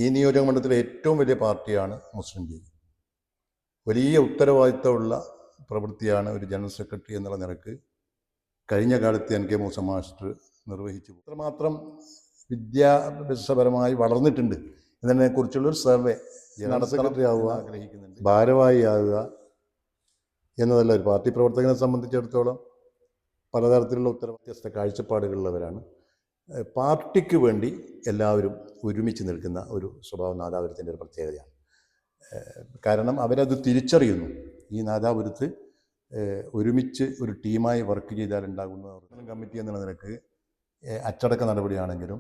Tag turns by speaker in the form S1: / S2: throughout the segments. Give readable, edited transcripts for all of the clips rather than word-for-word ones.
S1: ഈ നിയോജകമണ്ഡലത്തിലെ ഏറ്റവും വലിയ പാർട്ടിയാണ് മുസ്ലിം ലീഗ്. വലിയ ഉത്തരവാദിത്തമുള്ള പ്രവൃത്തിയാണ് ഒരു ജനറൽ സെക്രട്ടറി എന്നുള്ള നിലക്ക് കഴിഞ്ഞ കാലത്ത് NK മൂസ മാസ്റ്റർ നിർവഹിച്ചു. അത്രമാത്രം വിദ്യാഭ്യാസപരമായി വളർന്നിട്ടുണ്ട് എന്നതിനെക്കുറിച്ചുള്ളൊരു സർവേ ജനറൽ സെക്രട്ടറി ആവുക ആഗ്രഹിക്കുന്നുണ്ട്. ഭാരവാഹി ആവുക എന്നതല്ല, ഒരു പാർട്ടി പ്രവർത്തകനെ സംബന്ധിച്ചിടത്തോളം പലതരത്തിലുള്ള വ്യത്യസ്ത കാഴ്ചപ്പാടുകളുള്ളവരാണ്. പാർട്ടിക്ക് വേണ്ടി എല്ലാവരും ഒരുമിച്ച് നിൽക്കുന്ന ഒരു സ്വഭാവം നാദാപുരത്തിൻ്റെ ഒരു പ്രത്യേകതയാണ്. കാരണം അവരത് തിരിച്ചറിയുന്നു. ഈ നാദാപുരത്ത് ഒരുമിച്ച് ഒരു ടീമായി വർക്ക് ചെയ്താൽ ഉണ്ടാകുന്ന കമ്മിറ്റി എന്നുള്ള നിലക്ക് അച്ചടക്ക നടപടിയാണെങ്കിലും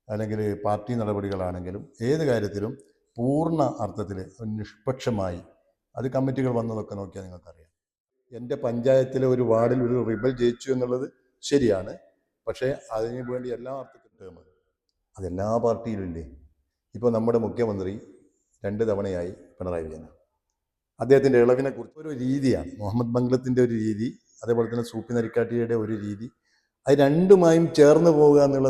S1: അല്ലെങ്കിൽ പാർട്ടി നടപടികളാണെങ്കിലും ഏത് കാര്യത്തിലും പൂർണ്ണ അർത്ഥത്തിൽ നിഷ്പക്ഷമായി അത് കമ്മിറ്റികൾ വന്നതൊക്കെ നോക്കിയാൽ നിങ്ങൾക്കറിയാം. എൻ്റെ പഞ്ചായത്തിലെ ഒരു വാർഡിൽ ഒരു റിബൽ ജയിച്ചു എന്നുള്ളത് ശരിയാണ്. പക്ഷേ അതിനു വേണ്ടി എല്ലാ അർത്ഥത്തിലും അതെല്ലാ പാർട്ടിയിലും ഇല്ലേ. ഇപ്പോൾ നമ്മുടെ മുഖ്യമന്ത്രി 2 തവണയായി പിണറായി വിജയൻ. അദ്ദേഹത്തിൻ്റെ ഇളവിനെ കുറിച്ച് ഒരു രീതിയാണ് മുഹമ്മദ് മംഗലത്തിൻ്റെ ഒരു രീതി, അതേപോലെ തന്നെ സൂപ്പി നരിക്കാട്ടിയുടെ ഒരു രീതി. അത് രണ്ടുമായും ചേർന്ന് പോവുക എന്നുള്ളത്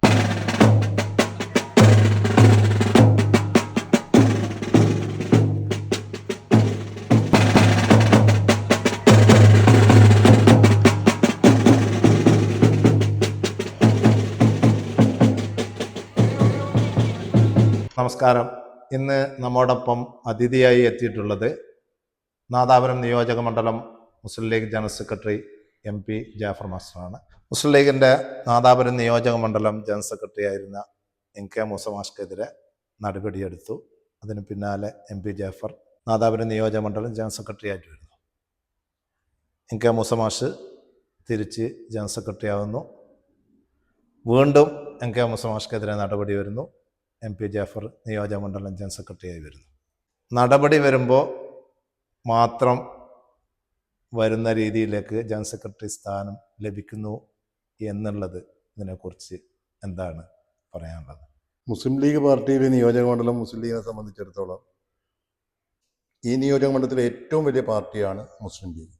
S2: നമസ്കാരം. ഇന്ന് നമ്മോടൊപ്പം അതിഥിയായി എത്തിയിട്ടുള്ളത് നാദാപുരം നിയോജക മണ്ഡലം Muslim League general secretary MP Jafar മാസ്റ്ററാണ്. മുസ്ലിം ലീഗിൻ്റെ നാദാപുരം നിയോജക മണ്ഡലം ജനറൽ സെക്രട്ടറി ആയിരുന്ന NK മൂസ മാസ്റ്റർക്കെതിരെ നടപടിയെടുത്തു. അതിന് പിന്നാലെ MP ജാഫർ നാദാപുരം നിയോജക മണ്ഡലം ജനറൽ സെക്രട്ടറി ആയിട്ട് വരുന്നു. NK മൂസ മാസ്റ്റർ തിരിച്ച് ജനറൽ സെക്രട്ടറി ആവുന്നു. വീണ്ടും NK മൂസ മാസ്റ്റർക്കെതിരെ നടപടി വരുന്നു. MP ജാഫർ നിയോജകമണ്ഡലം ജനറൽ സെക്രട്ടറിയായി വരുന്നു. നടപടി വരുമ്പോൾ മാത്രം വരുന്ന രീതിയിലേക്ക് ജനറൽ സെക്രട്ടറി സ്ഥാനം ലഭിക്കുന്നു എന്നുള്ളത് ഇതിനെക്കുറിച്ച് എന്താണ് പറയാനുള്ളത്?
S1: മുസ്ലിം ലീഗ് പാർട്ടിയിലെ നിയോജകമണ്ഡലം മുസ്ലിം ലീഗിനെ സംബന്ധിച്ചിടത്തോളം ഈ നിയോജകമണ്ഡലത്തിലെ ഏറ്റവും വലിയ പാർട്ടിയാണ് മുസ്ലിം ലീഗ്.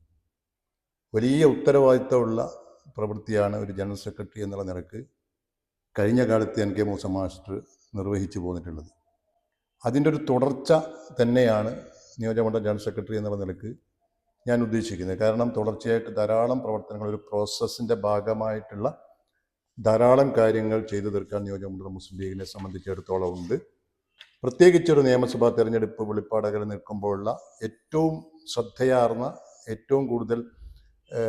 S1: വലിയ ഉത്തരവാദിത്തമുള്ള പ്രവൃത്തിയാണ് ഒരു ജനറൽ സെക്രട്ടറി എന്നുള്ള നിലക്ക് കഴിഞ്ഞ കാലത്ത് NK മൂസ മാസ്റ്റർ നിർവഹിച്ചു പോന്നിട്ടുള്ളത്. അതിൻ്റെ ഒരു തുടർച്ച തന്നെയാണ് നിയോജകമണ്ഡലം ജനറൽ സെക്രട്ടറി എന്നുള്ള നിലക്ക് ഞാൻ ഉദ്ദേശിക്കുന്നത്. കാരണം തുടർച്ചയായിട്ട് ധാരാളം പ്രവർത്തനങ്ങൾ, ഒരു പ്രോസസ്സിൻ്റെ ഭാഗമായിട്ടുള്ള ധാരാളം കാര്യങ്ങൾ ചെയ്തു തീർക്കാൻ നിയോജകമണ്ഡലം മുസ്ലിം ലീഗിനെ സംബന്ധിച്ചിടത്തോളം ഉണ്ട്. പ്രത്യേകിച്ചൊരു നിയമസഭാ തെരഞ്ഞെടുപ്പ് വെളിപ്പാടകൽ നിൽക്കുമ്പോഴുള്ള ഏറ്റവും ശ്രദ്ധയാർന്ന, ഏറ്റവും കൂടുതൽ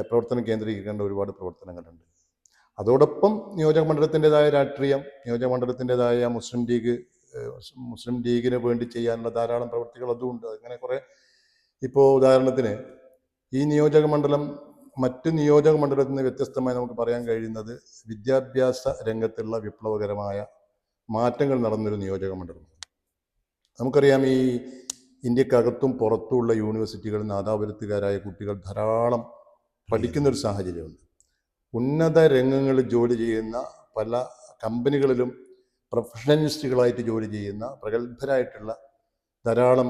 S1: പ്രവർത്തനം കേന്ദ്രീകരിക്കേണ്ട ഒരുപാട് പ്രവർത്തനങ്ങളുണ്ട്. അതോടൊപ്പം നിയോജകമണ്ഡലത്തിൻ്റെതായ രാഷ്ട്രീയം, നിയോജകമണ്ഡലത്തിൻ്റെതായ മുസ്ലിം ലീഗിന് വേണ്ടി ചെയ്യാനുള്ള ധാരാളം പ്രവൃത്തികൾ അതുമുണ്ട്. അങ്ങനെ കുറേ, ഇപ്പോൾ ഉദാഹരണത്തിന് ഈ നിയോജകമണ്ഡലം മറ്റ് നിയോജകമണ്ഡലത്തിൽ നിന്ന് വ്യത്യസ്തമായി നമുക്ക് പറയാൻ കഴിയുന്നത് വിദ്യാഭ്യാസ രംഗത്തുള്ള വിപ്ലവകരമായ മാറ്റങ്ങൾ നടന്നൊരു നിയോജകമണ്ഡലം. നമുക്കറിയാം, ഈ ഇന്ത്യക്കകത്തും പുറത്തുമുള്ള യൂണിവേഴ്സിറ്റികളിൽ നാദാപുരത്തുകാരായ കുട്ടികൾ ധാരാളം പഠിക്കുന്നൊരു സാഹചര്യമുണ്ട്. ഉന്നത രംഗങ്ങളിൽ ജോലി ചെയ്യുന്ന, പല കമ്പനികളിലും പ്രൊഫഷണലിസ്റ്റുകളായിട്ട് ജോലി ചെയ്യുന്ന പ്രഗത്ഭരായിട്ടുള്ള ധാരാളം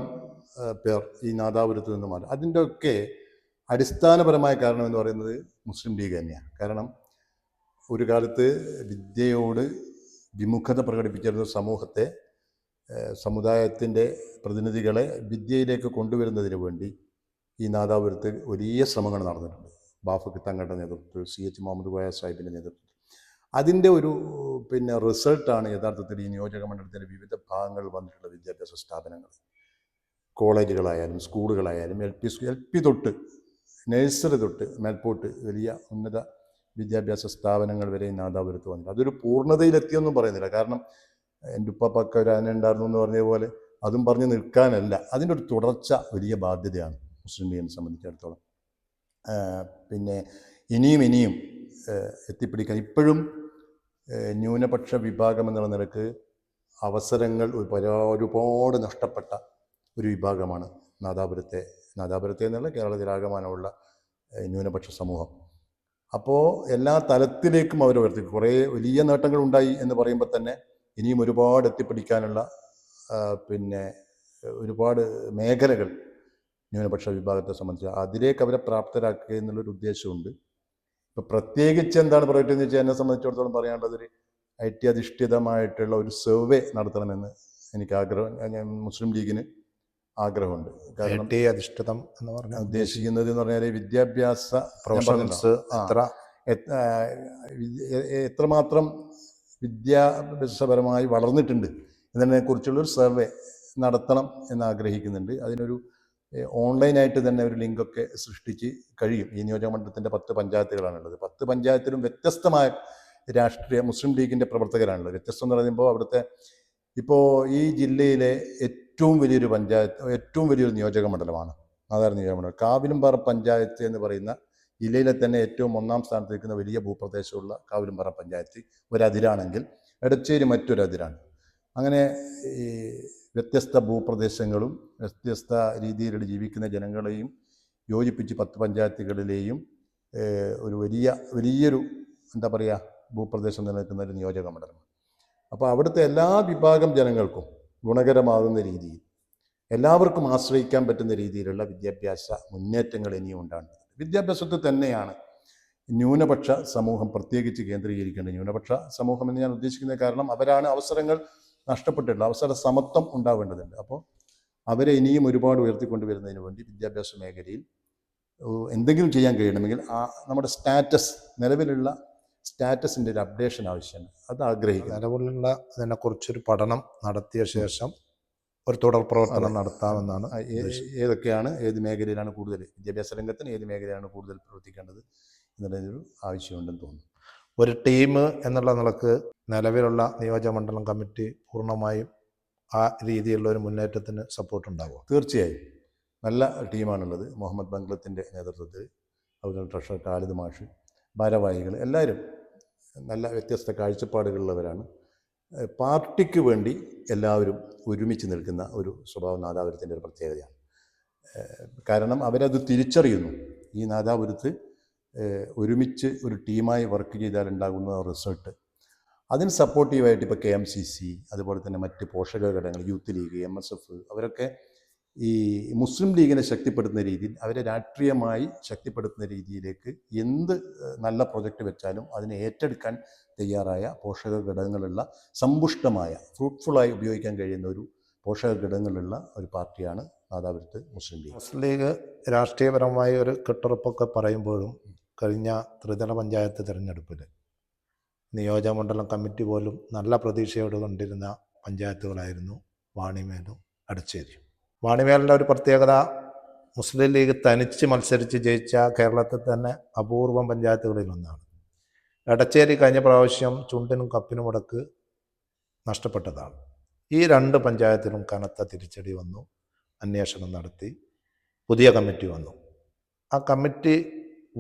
S1: പേർ ഈ നാദാപുരത്ത് നിന്നുമാണ്. അതിൻ്റെ ഒക്കെ അടിസ്ഥാനപരമായ കാരണം എന്ന് പറയുന്നത് മുസ്ലിം ലീഗ് തന്നെയാണ്. കാരണം ഒരു കാലത്ത് വിദ്യയോട് വിമുഖത പ്രകടിപ്പിച്ചിരുന്ന സമൂഹത്തെ, സമുദായത്തിൻ്റെ പ്രതിനിധികളെ വിദ്യയിലേക്ക് കൊണ്ടുവരുന്നതിന് വേണ്ടി ഈ നാദാപുരത്ത് വലിയ ശ്രമങ്ങൾ നടന്നിട്ടുണ്ട്. ബാഫക്ക് തങ്ങളുടെ നേതൃത്വത്തിൽ, CH മുഹമ്മദ് കോയ സാഹിബിൻ്റെ നേതൃത്വത്തിൽ. അതിൻ്റെ ഒരു റിസൾട്ടാണ് യഥാർത്ഥത്തിൽ ഈ നിയോജകമണ്ഡലത്തിൻ്റെ വിവിധ ഭാഗങ്ങളിൽ വന്നിട്ടുള്ള വിദ്യാഭ്യാസ സ്ഥാപനങ്ങൾ, കോളേജുകളായാലും സ്കൂളുകളായാലും LP തൊട്ട് നഴ്സറി തൊട്ട് മേൽപോട്ട് വലിയ ഉന്നത വിദ്യാഭ്യാസ സ്ഥാപനങ്ങൾ വരെ നാദാപുരത്ത് വന്നിട്ടുണ്ട്. അതൊരു പൂർണ്ണതയിലെത്തിയൊന്നും പറയുന്നില്ല. കാരണം എൻ്റെ ഉപ്പാപ്പക്ക ഒരു ആന ഉണ്ടായിരുന്നു എന്ന് പറഞ്ഞ പോലെ അതും പറഞ്ഞ് നിൽക്കാനല്ല, അതിൻ്റെ ഒരു തുടർച്ച വലിയ ബാധ്യതയാണ് മുസ്ലിം ലീഗിനെ സംബന്ധിച്ചിടത്തോളം. ഇനിയും എത്തിപ്പിടിക്കാൻ ഇപ്പോഴും ന്യൂനപക്ഷ വിഭാഗം എന്നുള്ള നിലക്ക് അവസരങ്ങൾ ഒരുപാട് നഷ്ടപ്പെട്ട ഒരു വിഭാഗമാണ് നാദാപുരത്തെ എന്നുള്ള കേരളത്തിലാകമാനമുള്ള ന്യൂനപക്ഷ സമൂഹം. അപ്പോൾ എല്ലാ തലത്തിലേക്കും അവർ ഉയർത്തി കുറേ വലിയ നേട്ടങ്ങൾ ഉണ്ടായി എന്ന് പറയുമ്പോൾ തന്നെ ഇനിയും ഒരുപാട് എത്തിപ്പിടിക്കാനുള്ള ഒരുപാട് മേഖലകൾ ന്യൂനപക്ഷ വിഭാഗത്തെ സംബന്ധിച്ച് അതിലേക്ക് അവരെ പ്രാപ്തരാക്കുക എന്നുള്ളൊരു ഉദ്ദേശമുണ്ട്. ഇപ്പോൾ പ്രത്യേകിച്ച് എന്താണ് പറയുന്നത് വെച്ചാൽ, എന്നെ സംബന്ധിച്ചിടത്തോളം പറയാനുള്ളത്, ഒരു IT അധിഷ്ഠിതമായിട്ടുള്ള ഒരു സർവേ നടത്തണമെന്ന് എനിക്ക് ആഗ്രഹം, ഞാൻ മുസ്ലിം ലീഗിന് ആഗ്രഹമുണ്ട്. കാരണം
S2: ഐ.ടി. അധിഷ്ഠിതം എന്ന് പറഞ്ഞാൽ
S1: ഉദ്ദേശിക്കുന്നത് എന്ന് പറഞ്ഞാൽ വിദ്യാഭ്യാസ
S2: പ്രൊഫഷണൽസ് എത്ര
S1: എത്രമാത്രം വിദ്യാഭ്യാസപരമായി വളർന്നിട്ടുണ്ട് എന്നതിനെക്കുറിച്ചുള്ളൊരു സർവേ നടത്തണം എന്ന് ആഗ്രഹിക്കുന്നുണ്ട്. അതിനൊരു ഓൺലൈനായിട്ട് തന്നെ ഒരു ലിങ്കൊക്കെ സൃഷ്ടിച്ച് കഴിയും. ഈ നിയോജകമണ്ഡലത്തിൻ്റെ 10 പഞ്ചായത്തുകളാണുള്ളത്. 10 പഞ്ചായത്തിലും വ്യത്യസ്തമായ രാഷ്ട്രീയ മുസ്ലിം ലീഗിൻ്റെ പ്രവർത്തകരാണുള്ളത്. വ്യത്യസ്തം എന്ന് പറയുമ്പോൾ അവിടുത്തെ ഇപ്പോൾ ഈ ജില്ലയിലെ ഏറ്റവും വലിയൊരു പഞ്ചായത്ത്, ഏറ്റവും വലിയൊരു നിയോജക മണ്ഡലമാണ് നാദാപുരം നിയോജക മണ്ഡലം. കാവിലുംപാറ പഞ്ചായത്ത് എന്ന് പറയുന്ന ജില്ലയിലെ തന്നെ ഏറ്റവും 1-ാം സ്ഥാനത്ത് നിൽക്കുന്ന വലിയ ഭൂപ്രദേശമുള്ള കാവിലുംപാറ പഞ്ചായത്ത് ഒരതിരാണെങ്കിൽ എടച്ചേരി മറ്റൊരതിരാണ്. അങ്ങനെ ഈ വ്യത്യസ്ത ഭൂപ്രദേശങ്ങളും വ്യത്യസ്ത രീതിയിൽ ജീവിക്കുന്ന ജനങ്ങളെയും യോജിപ്പിച്ച് 10 പഞ്ചായത്തുകളിലെയും ഒരു വലിയൊരു എന്താ പറയുക ഭൂപ്രദേശം നിലനിൽക്കുന്ന ഒരു നിയോജക മണ്ഡലമാണ്. അപ്പോൾ അവിടുത്തെ എല്ലാ വിഭാഗം ജനങ്ങൾക്കും ഗുണകരമാകുന്ന രീതിയിൽ എല്ലാവർക്കും ആശ്രയിക്കാൻ പറ്റുന്ന രീതിയിലുള്ള വിദ്യാഭ്യാസ മുന്നേറ്റങ്ങൾ ഇനിയും ഉണ്ടാകുന്നത്. വിദ്യാഭ്യാസത്തിൽ തന്നെയാണ് ന്യൂനപക്ഷ സമൂഹം പ്രത്യേകിച്ച് കേന്ദ്രീകരിക്കേണ്ടത്. ന്യൂനപക്ഷ സമൂഹം എന്ന് ഞാൻ ഉദ്ദേശിക്കുന്ന കാരണം അവരാണ് അവസരങ്ങൾ നഷ്ടപ്പെട്ടിട്ടുള്ളത്, അവസര സമത്വം ഉണ്ടാവേണ്ടതുണ്ട്. അപ്പോൾ അവരെ ഇനിയും ഒരുപാട് ഉയർത്തിക്കൊണ്ടുവരുന്നതിന് വേണ്ടി വിദ്യാഭ്യാസ മേഖലയിൽ എന്തെങ്കിലും ചെയ്യാൻ കഴിയണമെങ്കിൽ നമ്മുടെ നിലവിലുള്ള സ്റ്റാറ്റസിൻ്റെ ഒരു അപ്ഡേഷൻ ആവശ്യമാണ്. അത് ആഗ്രഹിക്കുന്നു.
S2: നിലവിലുള്ള അതിനെക്കുറിച്ചൊരു പഠനം നടത്തിയ ശേഷം ഒരു തുടർ പ്രവർത്തനം നടത്താമെന്നാണ്.
S1: ഏതൊക്കെയാണ്, ഏത് മേഖലയിലാണ് കൂടുതൽ, വിദ്യാഭ്യാസ രംഗത്തിന് ഏത് മേഖലയിലാണ് കൂടുതൽ പ്രവർത്തിക്കേണ്ടത് എന്നുള്ളതൊരു ആവശ്യമുണ്ടെന്ന് തോന്നുന്നു.
S2: ഒരു ടീം എന്നുള്ള നിലക്ക് നിലവിലുള്ള നിയോജകമണ്ഡലം കമ്മിറ്റി പൂർണ്ണമായും ആ രീതിയിലുള്ള ഒരു മുന്നേറ്റത്തിന് സപ്പോർട്ട് ഉണ്ടാകുമോ?
S1: തീർച്ചയായും നല്ല ടീമാണുള്ളത്. മുഹമ്മദ് ബംഗ്ലത്തിൻ്റെ നേതൃത്വത്തിൽ, അതുപോലെ ട്രഷറർ ഖാലിദ് മാഷ്, ഭാരവാഹികൾ എല്ലാവരും നല്ല വ്യത്യസ്ത കാഴ്ചപ്പാടുകളുള്ളവരാണ്. പാർട്ടിക്ക് വേണ്ടി എല്ലാവരും ഒരുമിച്ച് നിൽക്കുന്ന ഒരു സ്വഭാവം നാദാപുരത്തിൻ്റെ ഒരു പ്രത്യേകതയാണ്. കാരണം അവരത് തിരിച്ചറിയുന്നു. ഈ നാദാപുരത്ത് ഒരുമിച്ച് ഒരു ടീമായി വർക്ക് ചെയ്താൽ ഉണ്ടാകുന്ന റിസൾട്ട്, അതിന് സപ്പോർട്ടീവായിട്ട് ഇപ്പോൾ KMCC, അതുപോലെ തന്നെ മറ്റ് പോഷക ഘടകങ്ങൾ, യൂത്ത് ലീഗ്, MSF, അവരൊക്കെ ഈ മുസ്ലിം ലീഗിനെ ശക്തിപ്പെടുത്തുന്ന രീതിയിൽ, അവരെ രാഷ്ട്രീയമായി ശക്തിപ്പെടുത്തുന്ന രീതിയിലേക്ക് എന്ത് നല്ല പ്രൊജക്റ്റ് വെച്ചാലും അതിനെ ഏറ്റെടുക്കാൻ തയ്യാറായ പോഷക ഘടകങ്ങളുള്ള സമ്പുഷ്ടമായ ഫ്രൂട്ട്ഫുള്ളായി ഉപയോഗിക്കാൻ കഴിയുന്ന ഒരു പോഷക ഘടകങ്ങളുള്ള ഒരു പാർട്ടിയാണ് നാദാപുരത്ത് മുസ്ലിം ലീഗ്.
S2: മുസ്ലിം ലീഗ് രാഷ്ട്രീയപരമായ ഒരു കെട്ടുറപ്പൊക്കെ പറയുമ്പോഴും കഴിഞ്ഞ ത്രിതല പഞ്ചായത്ത് തിരഞ്ഞെടുപ്പിൽ നിയോജകമണ്ഡലം കമ്മിറ്റി പോലും നല്ല പ്രതീക്ഷയോട് കണ്ടിരുന്ന പഞ്ചായത്തുകളായിരുന്നു വാണിമേലും എടച്ചേരിയും. വാണിമേലിൻ്റെ ഒരു പ്രത്യേകത, മുസ്ലിം ലീഗ് തനിച്ച് മത്സരിച്ച് ജയിച്ച കേരളത്തിൽ തന്നെ അപൂർവം പഞ്ചായത്തുകളിൽ ഒന്നാണ്. എടച്ചേരി കഴിഞ്ഞ പ്രാവശ്യം ചുണ്ടിനും കപ്പിനും ഇടക്ക് നഷ്ടപ്പെട്ടതാണ്. ഈ 2 പഞ്ചായത്തിലും കനത്ത തിരിച്ചടി വന്നു. അന്വേഷണം നടത്തി പുതിയ കമ്മിറ്റി വന്നു. ആ കമ്മിറ്റി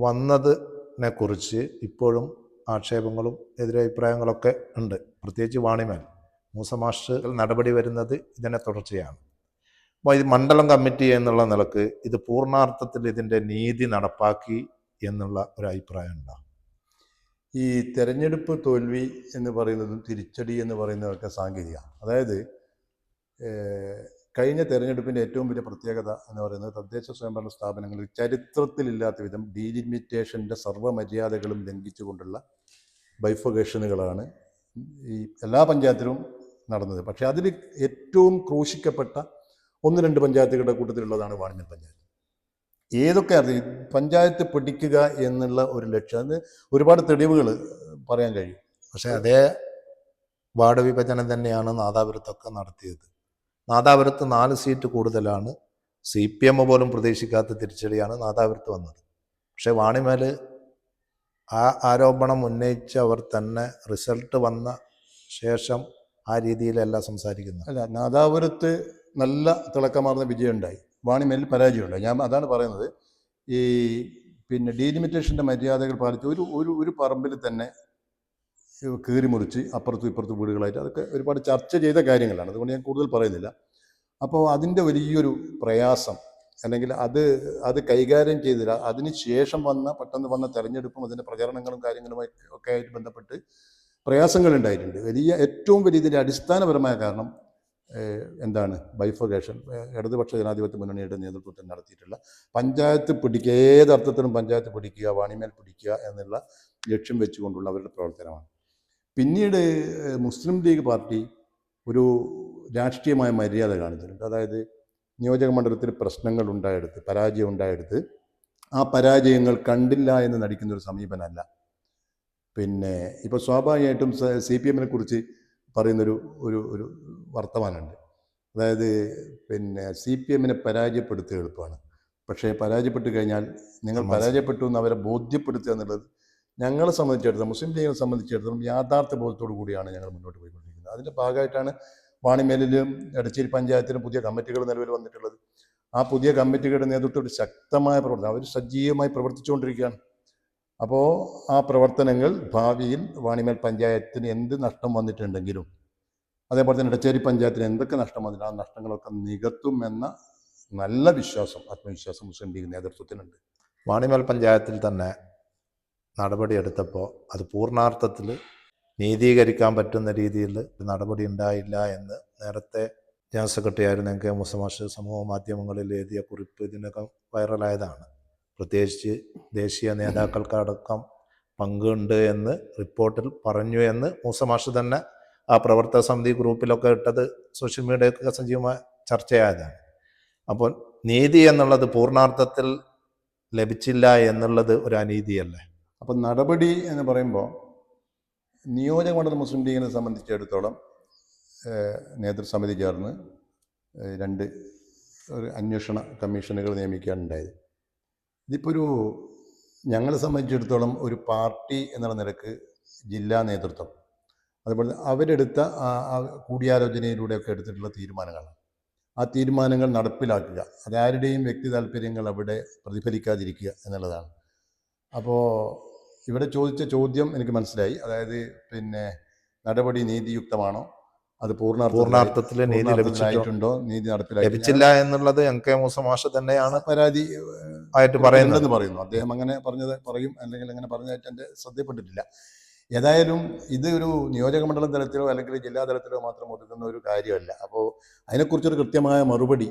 S2: വന്നതിനെ കുറിച്ച് ഇപ്പോഴും ആക്ഷേപങ്ങളും എതിരഭിപ്രായങ്ങളൊക്കെ ഉണ്ട്. പ്രത്യേകിച്ച് വാണിമേൽ മൂസ മാസ്റ്റർ നടപടി വരുന്നത് ഇതിനെ തുടർച്ചയാണ്. അപ്പോൾ ഇത് മണ്ഡലം കമ്മിറ്റി എന്നുള്ള നിലക്ക് ഇത് പൂർണ്ണാർത്ഥത്തിൽ ഇതിൻ്റെ നീതി നടപ്പാക്കി എന്നുള്ള ഒരു അഭിപ്രായം ഉണ്ടാകും.
S1: ഈ തെരഞ്ഞെടുപ്പ് തോൽവി എന്ന് പറയുന്നതും തിരിച്ചടി എന്ന് പറയുന്നതൊക്കെ സാങ്കേതിക. അതായത് കഴിഞ്ഞ തെരഞ്ഞെടുപ്പിൻ്റെ ഏറ്റവും വലിയ പ്രത്യേകത എന്ന് പറയുന്നത് തദ്ദേശ സ്വയംഭരണ സ്ഥാപനങ്ങളിൽ ചരിത്രത്തിലില്ലാത്ത വിധം ഡീലിമിറ്റേഷൻ്റെ സർവ്വമര്യാദകളും ലംഘിച്ചുകൊണ്ടുള്ള ബൈഫഗേഷനുകളാണ് ഈ എല്ലാ പഞ്ചായത്തിലും നടന്നത്. പക്ഷേ അതിൽ ഏറ്റവും ക്രൂശിക്കപ്പെട്ട 1-2 പഞ്ചായത്തുകളുടെ കൂട്ടത്തിലുള്ളതാണ് വാണിമേൽ പഞ്ചായത്ത്. ഏതൊക്കെ അറിയും പഞ്ചായത്ത് പിടിക്കുക എന്നുള്ള ഒരു ലക്ഷ്യം, അത് ഒരുപാട് തെളിവുകൾ പറയാൻ കഴിയും.
S2: പക്ഷേ അതേ വാർഡ് വിഭജനം തന്നെയാണ് നാദാപുരത്തൊക്കെ നടത്തിയത്. നാദാപുരത്ത് 4 സീറ്റ് കൂടുതലാണ്. CPM പോലും പ്രതീക്ഷിക്കാത്ത തിരിച്ചടിയാണ് നാദാപുരത്ത് വന്നത്. പക്ഷേ വാണിമേൽ ആ ആരോപണം ഉന്നയിച്ചവർ തന്നെ റിസൾട്ട് വന്ന ശേഷം ആ രീതിയിലല്ല സംസാരിക്കുന്നത്.
S1: അല്ല, നാദാപുരത്ത് നല്ല തിളക്കമാർന്ന വിജയം ഉണ്ടായി, വാണിമേലിൽ പരാജയമുണ്ടായി. ഞാൻ അതാണ് പറയുന്നത്. ഈ പിന്നെ ഡീലിമിറ്റേഷൻ്റെ മര്യാദകൾ പാലിച്ച് ഒരു പറമ്പിൽ തന്നെ കീറി മുറിച്ച് അപ്പുറത്തും ഇപ്പുറത്തും വീടുകളായിട്ട് അതൊക്കെ ഒരുപാട് ചർച്ച ചെയ്ത കാര്യങ്ങളാണ്. അതുകൊണ്ട് ഞാൻ കൂടുതൽ പറയുന്നില്ല. അപ്പോൾ അതിൻ്റെ വലിയൊരു പ്രയാസം, അല്ലെങ്കിൽ അത് കൈകാര്യം ചെയ്തില്ല. അതിന് ശേഷം പെട്ടെന്ന് വന്ന തെരഞ്ഞെടുപ്പും അതിൻ്റെ പ്രചരണങ്ങളും കാര്യങ്ങളുമായി ഒക്കെ ആയിട്ട് ബന്ധപ്പെട്ട് പ്രയാസങ്ങളുണ്ടായിട്ടുണ്ട്. ഏറ്റവും വലിയ ഇതിൻ്റെ അടിസ്ഥാനപരമായ കാരണം എന്താണ്? ബൈഫഗേഷൻ. ഇടതുപക്ഷ ജനാധിപത്യ മുന്നണിയുടെ നേതൃത്വത്തിൽ നടത്തിയിട്ടുള്ള പഞ്ചായത്ത് പിടിക്കുക, ഏതർത്ഥത്തിലും പഞ്ചായത്ത് പിടിക്കുക, വാണിമേൽ പിടിക്കുക എന്നുള്ള ലക്ഷ്യം വെച്ചുകൊണ്ടുള്ള അവരുടെ പ്രവർത്തനമാണ്. പിന്നീട് മുസ്ലിം ലീഗ് പാർട്ടി ഒരു രാഷ്ട്രീയമായ മര്യാദ കാണിച്ചിട്ടുണ്ട്. അതായത് നിയോജക മണ്ഡലത്തിൽ പ്രശ്നങ്ങൾ ഉണ്ടായെടുത്ത്, പരാജയം ഉണ്ടായെടുത്ത് ആ പരാജയങ്ങൾ കണ്ടില്ല എന്ന് നടിക്കുന്ന ഒരു സമീപനമല്ല. പിന്നെ ഇപ്പോൾ സ്വാഭാവികമായിട്ടും സി പി എമ്മിനെ കുറിച്ച് പറയുന്നൊരു ഒരു ഒരു വർത്തമാനമുണ്ട്. അതായത് പിന്നെ സി പി എമ്മിനെ പരാജയപ്പെടുത്തുക എളുപ്പമാണ്, പക്ഷേ പരാജയപ്പെട്ട് കഴിഞ്ഞാൽ നിങ്ങൾ പരാജയപ്പെട്ടു എന്ന് അവരെ ബോധ്യപ്പെടുത്തുക എന്നുള്ളത് ഞങ്ങളെ സംബന്ധിച്ചിടത്തോളം, മുസ്ലിം ലീഗിനെ സംബന്ധിച്ചിടത്തോളം യാഥാർത്ഥ്യ ബോധത്തോടു കൂടിയാണ് ഞങ്ങൾ മുന്നോട്ട് പോയിക്കൊണ്ടിരിക്കുന്നത്. അതിൻ്റെ ഭാഗമായിട്ടാണ് വാണിമേലിലും എടച്ചേരി പഞ്ചായത്തിലും പുതിയ കമ്മിറ്റികൾ നിലവിൽ വന്നിട്ടുള്ളത്. ആ പുതിയ കമ്മിറ്റികളുടെ നേതൃത്വത്തിൽ ശക്തമായ പ്രവർത്തനം, അവർ സജീവമായി പ്രവർത്തിച്ചുകൊണ്ടിരിക്കുകയാണ്. അപ്പോൾ ആ പ്രവർത്തനങ്ങൾ ഭാവിയിൽ വാണിമേൽ പഞ്ചായത്തിന് എന്ത് നഷ്ടം വന്നിട്ടുണ്ടെങ്കിലും, അതേപോലെ തന്നെ എടച്ചേരി പഞ്ചായത്തിന് എന്തൊക്കെ നഷ്ടം വന്നിട്ട് ആ നഷ്ടങ്ങളൊക്കെ നികത്തുമെന്ന നല്ല വിശ്വാസം, ആത്മവിശ്വാസം മുസ്ലിം ലീഗ് നേതൃത്വത്തിനുണ്ട്.
S2: വാണിമേൽ പഞ്ചായത്തിൽ തന്നെ നടപടിയെടുത്തപ്പോൾ അത് പൂർണ്ണാർത്ഥത്തിൽ നീതീകരിക്കാൻ പറ്റുന്ന രീതിയിൽ നടപടി ഉണ്ടായില്ല എന്ന് നേരത്തെ ജനറൽ സെക്രട്ടറി ആയിരുന്ന കെ മൂസ മാഷ് സമൂഹ മാധ്യമങ്ങളിൽ എഴുതിയ കുറിപ്പ് ഇതിനകം വൈറലായതാണ്. പ്രത്യേകിച്ച് ദേശീയ നേതാക്കൾക്കടക്കം പങ്കുണ്ട് എന്ന് റിപ്പോർട്ടിൽ പറഞ്ഞു എന്ന് മൂസ മാഷ് തന്നെ ആ പ്രവർത്തക സമിതി ഗ്രൂപ്പിലൊക്കെ ഇട്ടത് സോഷ്യൽ മീഡിയയൊക്കെ സജീവമായ ചർച്ചയായതാണ്. അപ്പോൾ നീതി എന്നുള്ളത് പൂർണ്ണാർത്ഥത്തിൽ ലഭിച്ചില്ല എന്നുള്ളത് ഒരു അനീതിയല്ലേ?
S1: അപ്പം നടപടി എന്ന് പറയുമ്പോൾ നിയോജക മണ്ഡലം മുസ്ലിം ലീഗിനെ സംബന്ധിച്ചിടത്തോളം നേതൃസമിതി ചേർന്ന് ഒരു അന്വേഷണ കമ്മീഷനുകൾ നിയമിക്കാനുണ്ടായത്. ഇതിപ്പോൾ ഞങ്ങളെ സംബന്ധിച്ചിടത്തോളം ഒരു പാർട്ടി എന്നുള്ള നിലക്ക് ജില്ലാ നേതൃത്വം, അതുപോലെ അവരെടുത്ത കൂടിയാലോചനയിലൂടെയൊക്കെ എടുത്തിട്ടുള്ള തീരുമാനങ്ങളാണ്. ആ തീരുമാനങ്ങൾ നടപ്പിലാക്കുക, അതാരുടെയും വ്യക്തി താല്പര്യങ്ങൾ അവിടെ പ്രതിഫലിക്കാതിരിക്കുക എന്നുള്ളതാണ്. അപ്പോൾ ഇവിടെ ചോദിച്ച ചോദ്യം എനിക്ക് മനസ്സിലായി. അതായത് പിന്നെ നടപടി നീതിയുക്തമാണോ, അത്
S2: പൂർണ്ണാർത്ഥത്തിൽ നീതി
S1: ലഭിച്ചിട്ടുണ്ടോ, നീതി
S2: ലഭിച്ചില്ല എന്നുള്ളത് എം കെ മൂസ മാഷ് തന്നെയാണ്
S1: പരാതി
S2: ആയിട്ട്
S1: പറയുന്നു. അദ്ദേഹം അങ്ങനെ പറഞ്ഞത് പറയും, അല്ലെങ്കിൽ അങ്ങനെ പറഞ്ഞതായിട്ട് എൻ്റെ ശ്രദ്ധപ്പെട്ടിട്ടില്ല. ഏതായാലും ഇത് ഒരു നിയോജക മണ്ഡലം തലത്തിലോ അല്ലെങ്കിൽ ജില്ലാ തലത്തിലോ മാത്രം ഒതുക്കുന്ന ഒരു കാര്യമല്ല. അപ്പോൾ അതിനെക്കുറിച്ചൊരു കൃത്യമായ മറുപടി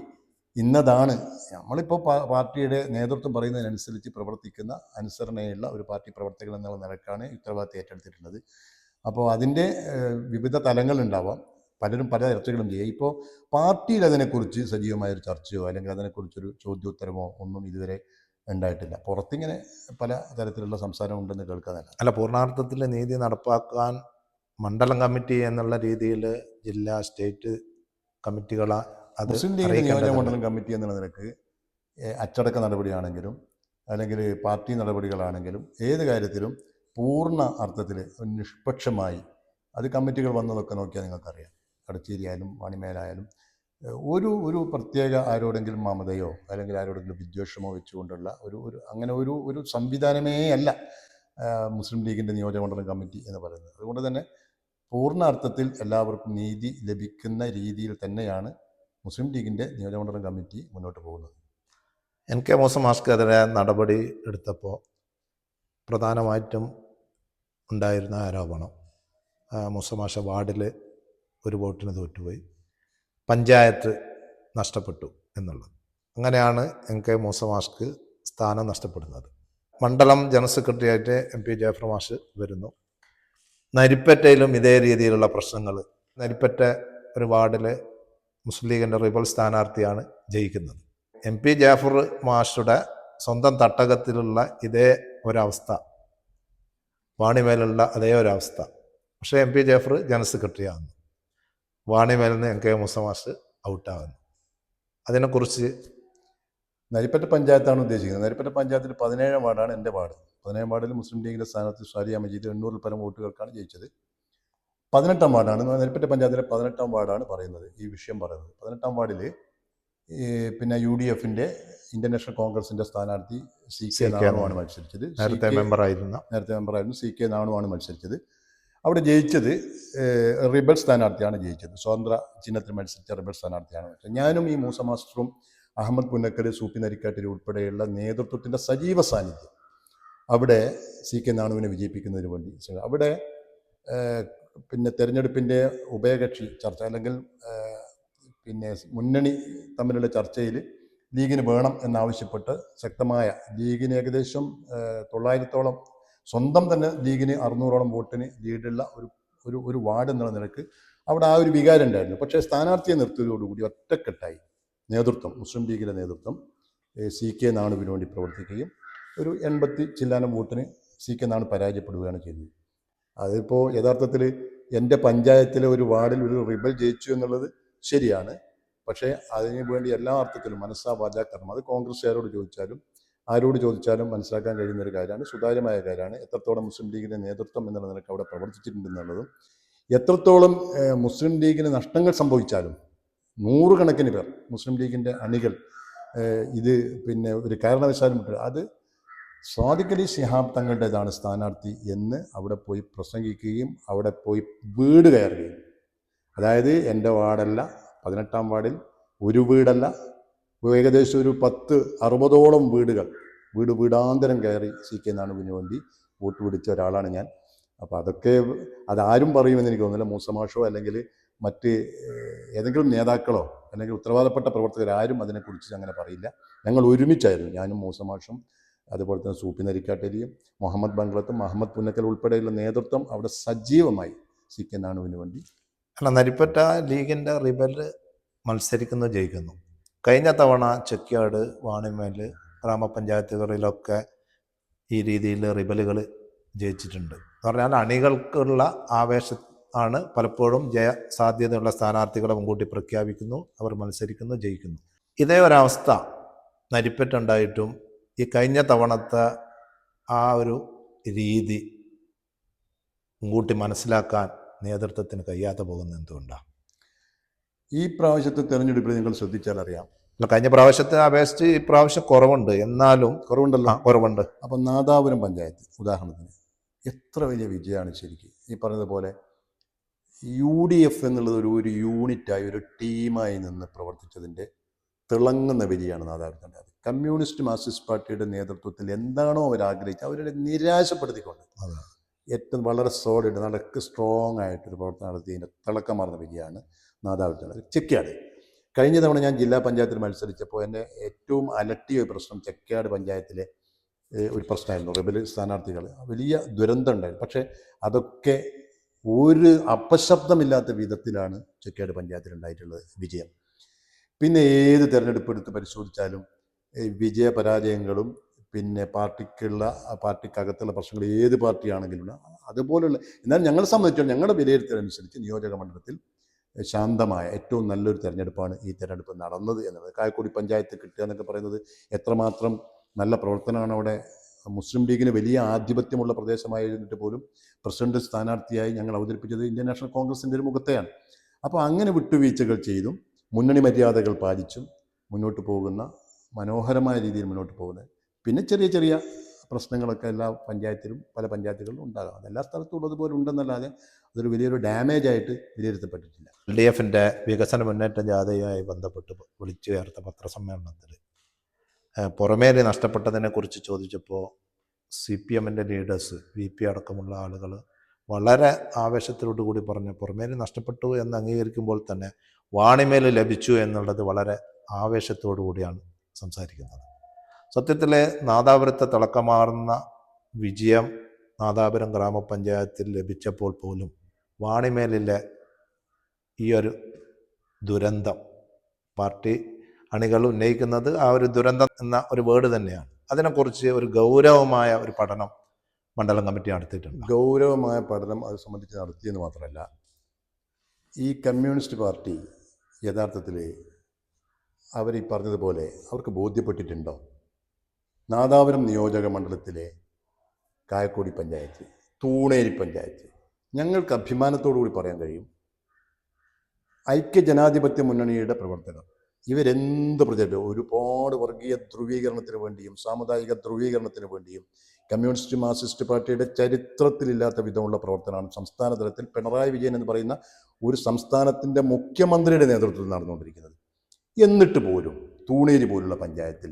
S1: ഇന്നതാണ്. നമ്മളിപ്പോൾ പാർട്ടിയുടെ നേതൃത്വം പറയുന്നതിനനുസരിച്ച് പ്രവർത്തിക്കുന്ന അനുസരണയുള്ള ഒരു പാർട്ടി പ്രവർത്തകൻ എന്നുള്ള നിലക്കാണ് ഉത്തരവാദിത്തം ഏറ്റെടുത്തിട്ടുള്ളത്. അപ്പോൾ അതിൻ്റെ വിവിധ തലങ്ങളുണ്ടാവാം, പലരും പല ചർച്ചകളും ചെയ്യുക. ഇപ്പോൾ പാർട്ടിയിൽ അതിനെക്കുറിച്ച് സജീവമായൊരു ചർച്ചയോ അല്ലെങ്കിൽ അതിനെക്കുറിച്ചൊരു ചോദ്യോത്തരമോ ഒന്നും ഇതുവരെ ഉണ്ടായിട്ടില്ല. പുറത്തിങ്ങനെ പല തരത്തിലുള്ള സംസാരം ഉണ്ടെന്ന് കേൾക്കാനല്ല.
S2: അല്ല, പൂർണ്ണാർത്ഥത്തിൽ നീതി നടപ്പാക്കാൻ മണ്ഡലം കമ്മിറ്റി എന്നുള്ള രീതിയിൽ ജില്ലാ സ്റ്റേറ്റ് കമ്മിറ്റികളെ
S1: മുസ്ലിം ലീഗിൻ്റെ നിയോജക മണ്ഡലം കമ്മിറ്റി എന്നുള്ള നിലക്ക് അച്ചടക്ക നടപടിയാണെങ്കിലും അല്ലെങ്കിൽ പാർട്ടി നടപടികളാണെങ്കിലും ഏത് കാര്യത്തിലും പൂർണ്ണ അർത്ഥത്തിൽ നിഷ്പക്ഷമായി അത് കമ്മിറ്റികൾ വന്നതൊക്കെ നോക്കിയാൽ നിങ്ങൾക്കറിയാം. എടച്ചേരിയായാലും വാണിമേലായാലും ഒരു പ്രത്യേക ആരോടെങ്കിലും മമതയോ അല്ലെങ്കിൽ ആരോടെങ്കിലും വിദ്വേഷമോ വെച്ചുകൊണ്ടുള്ള അങ്ങനെ ഒരു സംവിധാനമേ അല്ല മുസ്ലിം ലീഗിൻ്റെ നിയോജകമണ്ഡലം കമ്മിറ്റി എന്ന് പറയുന്നത്. അതുകൊണ്ട് തന്നെ പൂർണ്ണ അർത്ഥത്തിൽ എല്ലാവർക്കും നീതി ലഭിക്കുന്ന രീതിയിൽ തന്നെയാണ് മുസ്ലിം ലീഗിൻ്റെ നിയോജകമണ്ഡലം കമ്മിറ്റി മുന്നോട്ട് പോകുന്നത്.
S2: എൻ കെ മൂസ മാഷ്ക്കെതിരെ നടപടി എടുത്തപ്പോൾ പ്രധാനമായിട്ടും ഉണ്ടായിരുന്ന ആരോപണം മൂസ മാഷ വാർഡിൽ ഒരു വോട്ടിന് തോറ്റുപോയി, പഞ്ചായത്ത് നഷ്ടപ്പെട്ടു എന്നുള്ളത്. അങ്ങനെയാണ് എൻ കെ മൂസ മാഷ്ക്ക് സ്ഥാനം നഷ്ടപ്പെടുന്നത്. മണ്ഡലം ജനറൽ സെക്രട്ടറി ആയിട്ട് MP ജാഫർ മാഷ് വരുന്നു. നരിപ്പറ്റയിലും ഇതേ രീതിയിലുള്ള പ്രശ്നങ്ങൾ. നരിപ്പറ്റ ഒരു വാർഡിൽ മുസ്ലിം ലീഗിൻ്റെ റിബൽ സ്ഥാനാർത്ഥിയാണ് ജയിക്കുന്നത്. MP ജാഫർ മാഷുടെ സ്വന്തം തട്ടകത്തിലുള്ള ഇതേ ഒരവസ്ഥ, വാണിമേലുള്ള അതേ ഒരവസ്ഥ. പക്ഷേ MP ജാഫർ ജനറൽ സെക്രട്ടറി ആകുന്നു, വാണിമേലിൽ നിന്ന് എൻ കെ മൂസ മാഷ് ഔട്ടാകുന്നു. അതിനെക്കുറിച്ച്
S1: നരിപ്പറ്റ പഞ്ചായത്താണ് ഉദ്ദേശിക്കുന്നത്. നരിപ്പറ്റ പഞ്ചായത്തിൽ 17 വാർഡാണ് എൻ്റെ വാർഡ്. 17 വാർഡിൽ മുസ്ലിം ലീഗിൻ്റെ സ്ഥാനാർത്ഥി സാലിയ മജീദ് 800 പരം വോട്ടുകൾക്കാണ് ജയിച്ചത്. 18 വാർഡാണ് നരിപ്പറ്റ പഞ്ചായത്തിലെ 18 വാർഡാണ് പറയുന്നത്, ഈ വിഷയം പറയുന്നത്. 18 വാർഡിൽ പിന്നെ UDFൻ്റെ ഇന്റർനാഷണൽ കോൺഗ്രസിൻ്റെ സ്ഥാനാർത്ഥി CK നാണുവാണ് മത്സരിച്ചത്.
S2: നേരത്തെ മെമ്പറായിരുന്നു
S1: CK നാണുവാണ് മത്സരിച്ചത്. അവിടെ ജയിച്ചത് റിബൽ സ്ഥാനാർത്ഥിയാണ് ജയിച്ചത്. സ്വതന്ത്ര ചിഹ്നത്തിൽ മത്സരിച്ച റിബൽ സ്ഥാനാർത്ഥിയാണ് മത്സരിച്ചത്. ഞാനും ഈ മൂസ മാസ്റ്ററും അഹമ്മദ് പുന്നക്കൽ, സൂപ്പി നരിക്കാട്ടിൽ ഉൾപ്പെടെയുള്ള നേതൃത്വത്തിൻ്റെ സജീവ സാന്നിധ്യം അവിടെ CK നാണുവിനെ വിജയിപ്പിക്കുന്നതിന് വേണ്ടി. അവിടെ പിന്നെ തെരഞ്ഞെടുപ്പിൻ്റെ ഉഭയകക്ഷി ചർച്ച അല്ലെങ്കിൽ പിന്നെ മുന്നണി തമ്മിലുള്ള ചർച്ചയിൽ ലീഗിന് വേണം എന്നാവശ്യപ്പെട്ട് ശക്തമായ, ലീഗിന് ഏകദേശം 900ഓളം, സ്വന്തം തന്നെ ലീഗിന് 600ഓളം വോട്ടിന് ലീഡുള്ള ഒരു വാർഡ് എന്നുള്ള നിലക്ക് അവിടെ ആ ഒരു വികാരം ഉണ്ടായിരുന്നു. പക്ഷേ സ്ഥാനാർത്ഥിയെ നിർത്തിയതോടുകൂടി ഒറ്റക്കെട്ടായി നേതൃത്വം, മുസ്ലിം ലീഗിലെ നേതൃത്വം CK നാണുവിന് വേണ്ടി പ്രവർത്തിക്കുകയും ഒരു 80 ചില്ലാനം വോട്ടിന് CK നാണു പരാജയപ്പെടുകയാണ് ചെയ്തത്. അതിപ്പോൾ യഥാർത്ഥത്തിൽ എൻ്റെ പഞ്ചായത്തിലെ ഒരു വാർഡിൽ ഒരു റിബൽ ജയിച്ചു എന്നുള്ളത് ശരിയാണ്. പക്ഷേ അതിനു വേണ്ടി എല്ലാ അർത്ഥത്തിലും മനസ്സാ വാചാ കർമ്മം, അത് കോൺഗ്രസ്സുകാരോട് ചോദിച്ചാലും ആരോട് ചോദിച്ചാലും മനസ്സിലാക്കാൻ കഴിയുന്ന ഒരു കാര്യമാണ്, സുതാര്യമായ കാര്യമാണ്. എത്രത്തോളം മുസ്ലിം ലീഗിൻ്റെ നേതൃത്വം എന്നുള്ള നിലക്ക് അവിടെ പ്രവർത്തിച്ചിട്ടുണ്ടെന്നുള്ളതും എത്രത്തോളം മുസ്ലിം ലീഗിന് നഷ്ടങ്ങൾ സംഭവിച്ചാലും നൂറുകണക്കിന് പേർ മുസ്ലിം ലീഗിൻ്റെ അണികൾ ഇത് പിന്നെ ഒരു കാരണവശാലും അത് സ്വാദിഖ് അലി ശിഹാബ് തങ്ങളുടേതാണ് സ്ഥാനാർത്ഥി എന്ന് അവിടെ പോയി പ്രസംഗിക്കുകയും അവിടെ പോയി വീട് കയറുകയും, അതായത് എൻ്റെ വാർഡല്ല 18-ാം വാർഡിൽ ഒരു വീടല്ല, ഏകദേശം ഒരു 60-ഓളം വീടുകൾ വീടാന്തരം കയറി CK നാണുവിന് വേണ്ടി വോട്ട് പിടിച്ച ഒരാളാണ് ഞാൻ. അപ്പോൾ അതൊക്കെ അതാരും പറയുമെന്ന് എനിക്ക് തോന്നുന്നില്ല. മൂസമാഷോ അല്ലെങ്കിൽ മറ്റ് ഏതെങ്കിലും നേതാക്കളോ അല്ലെങ്കിൽ ഉത്തരവാദപ്പെട്ട പ്രവർത്തകർ ആരും അതിനെക്കുറിച്ച് അങ്ങനെ പറയില്ല. ഞങ്ങൾ ഒരുമിച്ചായിരുന്നു, ഞാനും മൂസമാഷും അതുപോലെ തന്നെ സൂപ്പി നരിക്കാട്ടേരിയും മുഹമ്മദ് ബംഗ്ലത്തും അഹമ്മദ് പുന്നക്കൽ ഉൾപ്പെടെയുള്ള നേതൃത്വം അവിടെ സജീവമായി CK നാണുവിന് വേണ്ടി.
S2: അല്ല, നരിപ്പറ്റ ലീഗിൻ്റെ റിബൽ മത്സരിക്കുന്നു, ജയിക്കുന്നു. കഴിഞ്ഞ തവണ ചെക്കിയാട്, വാണിമേൽ ഗ്രാമപഞ്ചായത്തുകളിലൊക്കെ ഈ രീതിയിൽ റിബലുകൾ ജയിച്ചിട്ടുണ്ട്. എന്ന് പറഞ്ഞാൽ അണികൾക്കുള്ള ആവേശം ആണ് പലപ്പോഴും ജയ സാധ്യതയുള്ള സ്ഥാനാർത്ഥികളെ മുൻകൂട്ടി പ്രഖ്യാപിക്കുന്നു, അവർ മത്സരിക്കുന്നു, ജയിക്കുന്നു. ഇതേ ഒരവസ്ഥ നരിപ്പറ്റുണ്ടായിട്ടും ഈ കഴിഞ്ഞ തവണത്തെ ആ ഒരു രീതി മുൻകൂട്ടി മനസ്സിലാക്കാൻ നേതൃത്വത്തിന് കഴിയാതെ പോകുന്നത് എന്തുകൊണ്ടാണ്?
S1: ഈ പ്രാവശ്യത്തെ തെരഞ്ഞെടുപ്പിൽ നിങ്ങൾ ശ്രദ്ധിച്ചാൽ അറിയാം,
S2: കഴിഞ്ഞ പ്രാവശ്യത്തെ അപേക്ഷിച്ച് ഈ പ്രാവശ്യം കുറവുണ്ട്, എന്നാലും
S1: കുറവുണ്ടല്ലോ.
S2: കുറവുണ്ട്.
S1: അപ്പം നാദാപുരം പഞ്ചായത്ത് ഉദാഹരണത്തിന് എത്ര വലിയ വിജയമാണ് ശരിക്കും. ഈ പറഞ്ഞതുപോലെ UDF എന്നുള്ളത് ഒരു യൂണിറ്റായി ഒരു ടീമായി നിന്ന് പ്രവർത്തിച്ചതിൻ്റെ തിളങ്ങുന്ന വിജയമാണ് നാദാപുരത്തിൻ്റെ. കമ്മ്യൂണിസ്റ്റ് മാർക്സിസ്റ്റ് പാർട്ടിയുടെ നേതൃത്വത്തിൽ എന്താണോ അവർ ആഗ്രഹിച്ചത് അവരുടെ നിരാശപ്പെടുത്തിക്കൊണ്ട് ഏറ്റവും വളരെ സോളിഡ് നടക്ക് സ്ട്രോങ് ആയിട്ടൊരു പ്രവർത്തനം നടത്തിയതിൻ്റെ തിളക്കമാർന്ന വിജയമാണ് നാദാപുരത്തിൻ്റെ. ചെക്കിയാട് കഴിഞ്ഞ തവണ ഞാൻ ജില്ലാ പഞ്ചായത്തിൽ മത്സരിച്ചപ്പോൾ എന്നെ ഏറ്റവും അലട്ടിയ പ്രശ്നം ചെക്കിയാട് പഞ്ചായത്തിലെ ഒരു പ്രശ്നമായിരുന്നു. റിബൽ സ്ഥാനാർത്ഥികൾ വലിയ ദുരന്തം ഉണ്ടായിരുന്നു. പക്ഷേ അതൊക്കെ ഒരു അപശബ്ദമില്ലാത്ത വിധത്തിലാണ് ചെക്കിയാട് പഞ്ചായത്തിൽ ഉണ്ടായിട്ടുള്ളത് വിജയം. പിന്നെ ഏത് തിരഞ്ഞെടുപ്പ് എടുത്ത് പരിശോധിച്ചാലും വിജയപരാജയങ്ങളും പിന്നെ പാർട്ടിക്കകത്തുള്ള പ്രശ്നങ്ങൾ ഏത് പാർട്ടിയാണെങ്കിലും അതുപോലുള്ള, എന്നാൽ ഞങ്ങളെ സംബന്ധിച്ചിടത്തോളം ഞങ്ങളുടെ വിലയിരുത്തലനുസരിച്ച് നിയോജക മണ്ഡലത്തിൽ ശാന്തമായ ഏറ്റവും നല്ലൊരു തിരഞ്ഞെടുപ്പാണ് ഈ തിരഞ്ഞെടുപ്പ് നടന്നത് എന്നുള്ളത്. കായക്കൊടി പഞ്ചായത്ത് കിട്ടുക എന്നൊക്കെ പറയുന്നത് എത്രമാത്രം നല്ല പ്രവർത്തനമാണ്. അവിടെ മുസ്ലിം ലീഗിന് വലിയ ആധിപത്യമുള്ള പ്രദേശമായിരുന്നിട്ട് പോലും പ്രസിഡന്റ് സ്ഥാനാർത്ഥിയായി ഞങ്ങൾ അവതരിപ്പിച്ചത് ഇന്ത്യൻ നാഷണൽ കോൺഗ്രസിൻ്റെ ഒരു മുഖത്തെയാണ്. അപ്പോൾ അങ്ങനെ വിട്ടുവീഴ്ചകൾ ചെയ്തും മുന്നണി മര്യാദകൾ പാലിച്ചും മുന്നോട്ട് പോകുന്ന മനോഹരമായ രീതിയിൽ മുന്നോട്ട് പോകുന്നത്. പിന്നെ ചെറിയ ചെറിയ പ്രശ്നങ്ങളൊക്കെ എല്ലാ പഞ്ചായത്തിലും പല പഞ്ചായത്തുകളിലും ഉണ്ടാകാം. അതെല്ലാ സ്ഥലത്തും ഉള്ളതുപോലെ ഉണ്ടെന്നല്ലാതെ അതൊരു വലിയൊരു ഡാമേജ് ആയിട്ട് വിലയിരുത്തപ്പെട്ടിട്ടില്ല.
S2: LDFിൻ്റെ വികസന മുന്നേറ്റ ജാഥയുമായി ബന്ധപ്പെട്ട് വിളിച്ചു ചേർത്ത പത്രസമ്മേളനത്തിൽ പുറമേരി നഷ്ടപ്പെട്ടതിനെക്കുറിച്ച് ചോദിച്ചപ്പോൾ CPMൻ്റെ ലീഡേഴ്സ് VP അടക്കമുള്ള ആളുകൾ വളരെ ആവേശത്തോടു കൂടി പുറമേരി നഷ്ടപ്പെട്ടു എന്ന് അംഗീകരിക്കുമ്പോൾ തന്നെ വാണിമേൽ ലഭിച്ചു എന്നുള്ളത് വളരെ ആവേശത്തോടു കൂടിയാണ് സംസാരിക്കുന്നത്. സത്യത്തിൽ നാദാപുരത്തെ തിളക്കമാർന്ന വിജയം നാദാപുരം ഗ്രാമപഞ്ചായത്തിൽ ലഭിച്ചപ്പോൾ പോലും വാണിമേലിലെ ഈ ഒരു ദുരന്തം പാർട്ടി അണികൾ ഉന്നയിക്കുന്നത് ആ ഒരു ദുരന്തം എന്ന ഒരു വേർഡ് തന്നെയാണ്. അതിനെക്കുറിച്ച് ഒരു ഗൗരവമായ ഒരു പഠനം മണ്ഡലം കമ്മിറ്റി നടത്തിയിട്ടുണ്ട്.
S1: ഗൗരവമായ പഠനം അത് സംബന്ധിച്ച് നടത്തിയെന്ന് മാത്രമല്ല, ഈ കമ്മ്യൂണിസ്റ്റ് പാർട്ടി യഥാർത്ഥത്തിൽ അവർ ഈ പറഞ്ഞതുപോലെ അവർക്ക് ബോധ്യപ്പെട്ടിട്ടുണ്ടോ? നാദാപുരം നിയോജക മണ്ഡലത്തിലെ കായക്കൊടി പഞ്ചായത്ത്, തൂണേരി പഞ്ചായത്ത് ഞങ്ങൾക്ക് അഭിമാനത്തോടു കൂടി പറയാൻ കഴിയും, ഐക്യജനാധിപത്യ മുന്നണിയുടെ പ്രവർത്തകർ ഇവരെന്ത് പ്രചരണം, ഒരുപാട് വർഗീയ ധ്രുവീകരണത്തിന് വേണ്ടിയും സാമുദായിക ധ്രുവീകരണത്തിന് വേണ്ടിയും കമ്മ്യൂണിസ്റ്റ് മാർക്സിസ്റ്റ് പാർട്ടിയുടെ ചരിത്രത്തിലില്ലാത്ത വിധമുള്ള പ്രവർത്തനമാണ് സംസ്ഥാന തലത്തിൽ പിണറായി വിജയൻ എന്ന് പറയുന്ന ഒരു സംസ്ഥാനത്തിൻ്റെ മുഖ്യമന്ത്രിയുടെ നേതൃത്വത്തിൽ നടന്നുകൊണ്ടിരിക്കുന്നത്. എന്നിട്ട് പോലും തൂണേരി പോലുള്ള പഞ്ചായത്തിൽ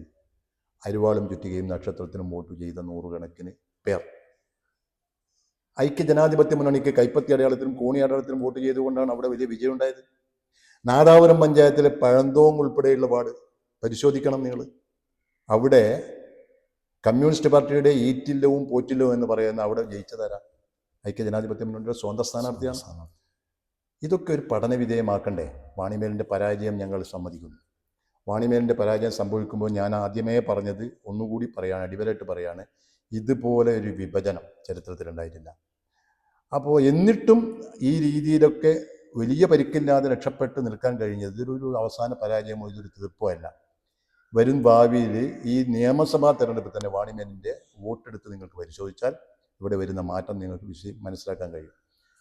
S1: അരിവാളും ചുറ്റികയും നക്ഷത്രത്തിനും വോട്ട് ചെയ്ത നൂറുകണക്കിന് പേർ ഐക്യജനാധിപത്യ മുന്നണിക്ക് കൈപ്പത്തി അടയാളത്തിലും കോണി അടയാളത്തിലും വോട്ട് ചെയ്തുകൊണ്ടാണ് അവിടെ വലിയ വിജയം ഉണ്ടായത്. നാദാപുരം പഞ്ചായത്തിലെ പഴന്തോങ് ഉൾപ്പെടെയുള്ള വാർഡ് പരിശോധിക്കണം നിങ്ങൾ. അവിടെ കമ്മ്യൂണിസ്റ്റ് പാർട്ടിയുടെ ഈറ്റില്ലവും പോറ്റില്ലവും എന്ന് പറയുന്ന അവിടെ ജയിച്ചതാരാ? ഐക്യജനാധിപത്യ മുന്നണിയുടെ സ്വന്തം സ്ഥാനാർത്ഥിയാണ്. ഇതൊക്കെ ഒരു പഠന വിധേയമാക്കണ്ടേ? വാണിമേലിൻ്റെ പരാജയം ഞങ്ങൾ സമ്മതിക്കുന്നു. വാണിമേലിൻ്റെ പരാജയം സംഭവിക്കുമ്പോൾ ഞാൻ ആദ്യമേ പറഞ്ഞത് ഒന്നുകൂടി പറയാണ്, അടിവരായിട്ട് പറയാണ്, ഇതുപോലെ ഒരു വിഭജനം ചരിത്രത്തിലുണ്ടായിട്ടില്ല. അപ്പോൾ എന്നിട്ടും ഈ രീതിയിലൊക്കെ വലിയ പരിക്കില്ലാതെ രക്ഷപ്പെട്ട് നിൽക്കാൻ കഴിഞ്ഞത് ഇതൊരു അവസാന പരാജയമോ ഇതൊരു തീർപ്പോ അല്ല. വരും ഭാവിയിൽ ഈ നിയമസഭാ തെരഞ്ഞെടുപ്പിൽ തന്നെ വാണിമേലിൻ്റെ വോട്ടെടുത്ത് നിങ്ങൾക്ക് പരിശോധിച്ചാൽ ഇവിടെ വരുന്ന മാറ്റം നിങ്ങൾക്ക് മനസ്സിലാക്കാൻ കഴിയും.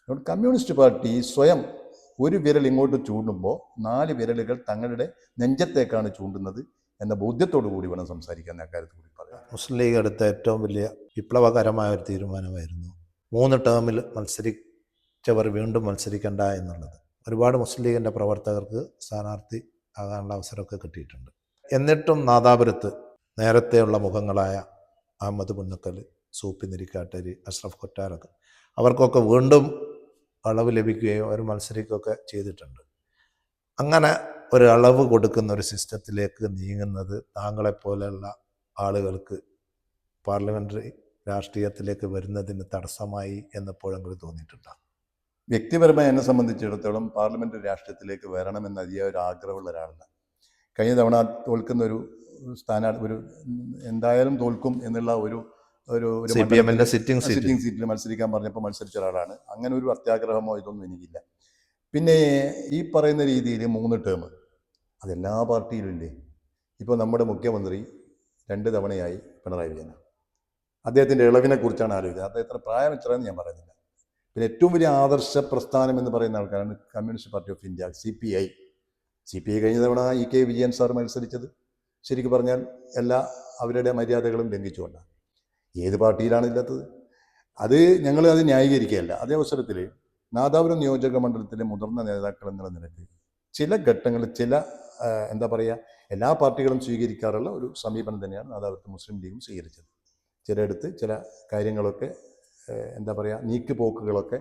S1: അതുകൊണ്ട് കമ്മ്യൂണിസ്റ്റ് പാർട്ടി സ്വയം ഒരു വിരൽ ഇങ്ങോട്ട് ചൂണ്ടുമ്പോൾ 4 വിരലുകൾ തങ്ങളുടെ നെഞ്ചത്തേക്കാണ് ചൂണ്ടുന്നത് എന്ന ബോധ്യത്തോടു കൂടി വേണം സംസാരിക്കാൻ അക്കാര്യത്തിൽ കൂടി പറയാം.
S2: മുസ്ലിം ലീഗ് എടുത്ത ഏറ്റവും വലിയ വിപ്ലവകരമായ ഒരു തീരുമാനമായിരുന്നു 3 ടേമിൽ മത്സരിച്ചവർ വീണ്ടും മത്സരിക്കണ്ട എന്നുള്ളത്. ഒരുപാട് മുസ്ലിം ലീഗിൻ്റെ പ്രവർത്തകർക്ക് സ്ഥാനാർത്ഥി ആകാനുള്ള അവസരമൊക്കെ കിട്ടിയിട്ടുണ്ട്. എന്നിട്ടും നാദാപുരത്ത് നേരത്തെയുള്ള മുഖങ്ങളായ അഹമ്മദ് പുന്നക്കൽ, സൂപ്പി നിരിക്കാട്ടരി, അഷ്റഫ് കൊട്ടാരക്ക് അവർക്കൊക്കെ വീണ്ടും അളവ് ലഭിക്കുകയോ അവർ മത്സരിക്കുകയൊക്കെ ചെയ്തിട്ടുണ്ട്. അങ്ങനെ ഒരു അളവ് കൊടുക്കുന്ന ഒരു സിസ്റ്റത്തിലേക്ക് നീങ്ങുന്നത് താങ്കളെപ്പോലെയുള്ള ആളുകൾക്ക് പാർലമെൻ്ററി രാഷ്ട്രീയത്തിലേക്ക് വരുന്നതിന് തടസ്സമായി എന്നെപ്പോഴെങ്കിലും തോന്നിയിട്ടുണ്ടോ?
S1: വ്യക്തിപരമായി എന്നെ സംബന്ധിച്ചിടത്തോളം പാർലമെൻ്ററി രാഷ്ട്രീയത്തിലേക്ക് വരണമെന്ന് അതിയായ ഒരു ആഗ്രഹമുള്ള ഒരാളാണ്. കഴിഞ്ഞ തവണ തോൽക്കുന്ന ഒരു ഒരു എന്തായാലും തോൽക്കും എന്നുള്ള ഒരു
S2: സിറ്റിംഗ്
S1: സീറ്റിൽ മത്സരിക്കാൻ പറഞ്ഞപ്പോൾ മത്സരിച്ച ഒരാളാണ്. അങ്ങനെ ഒരു അത്യാഗ്രഹമോ ഇതൊന്നും എനിക്കില്ല. പിന്നെ ഈ പറയുന്ന രീതിയിൽ 3 ടേം അതെല്ലാ പാർട്ടിയിലും ഇല്ലേ? ഇപ്പോൾ നമ്മുടെ മുഖ്യമന്ത്രി 2 തവണയായി പിണറായി വിജയൻ. അദ്ദേഹത്തിൻ്റെ ഇളവിനെ കുറിച്ചാണ് ആലോചിക്കുന്നത്. അദ്ദേഹത്തിന് പ്രായം എത്രയെന്ന് ഞാൻ പറയുന്നില്ല. പിന്നെ ഏറ്റവും വലിയ ആദർശ പ്രസ്ഥാനം എന്ന് പറയുന്ന ആൾക്കാരാണ് communist party of India, CPI. കഴിഞ്ഞ തവണ EK വിജയൻ സാർ മത്സരിച്ചത് ശരിക്കും പറഞ്ഞാൽ എല്ലാ അവരുടെ മര്യാദകളും ലംഘിച്ചുകൊണ്ടാണ്. ഏത് പാർട്ടിയിലാണ് ഇല്ലാത്തത്? അത് ഞങ്ങൾ അത് ന്യായീകരിക്കുകയല്ല. അതേ അവസരത്തിൽ നാദാപുരം നിയോജക മണ്ഡലത്തിലെ മുതിർന്ന നേതാക്കൾ എന്നുള്ള നിലയ്ക്ക് ചില ഘട്ടങ്ങളിൽ എന്താ പറയുക, എല്ലാ പാർട്ടികളും സ്വീകരിക്കാറുള്ള ഒരു സമീപനം തന്നെയാണ് നാദാപുരത്ത് മുസ്ലിം ലീഗും സ്വീകരിച്ചത്. ചിലയിടത്ത് ചില കാര്യങ്ങളൊക്കെ എന്താ പറയുക, നീക്കുപോക്കുകളൊക്കെ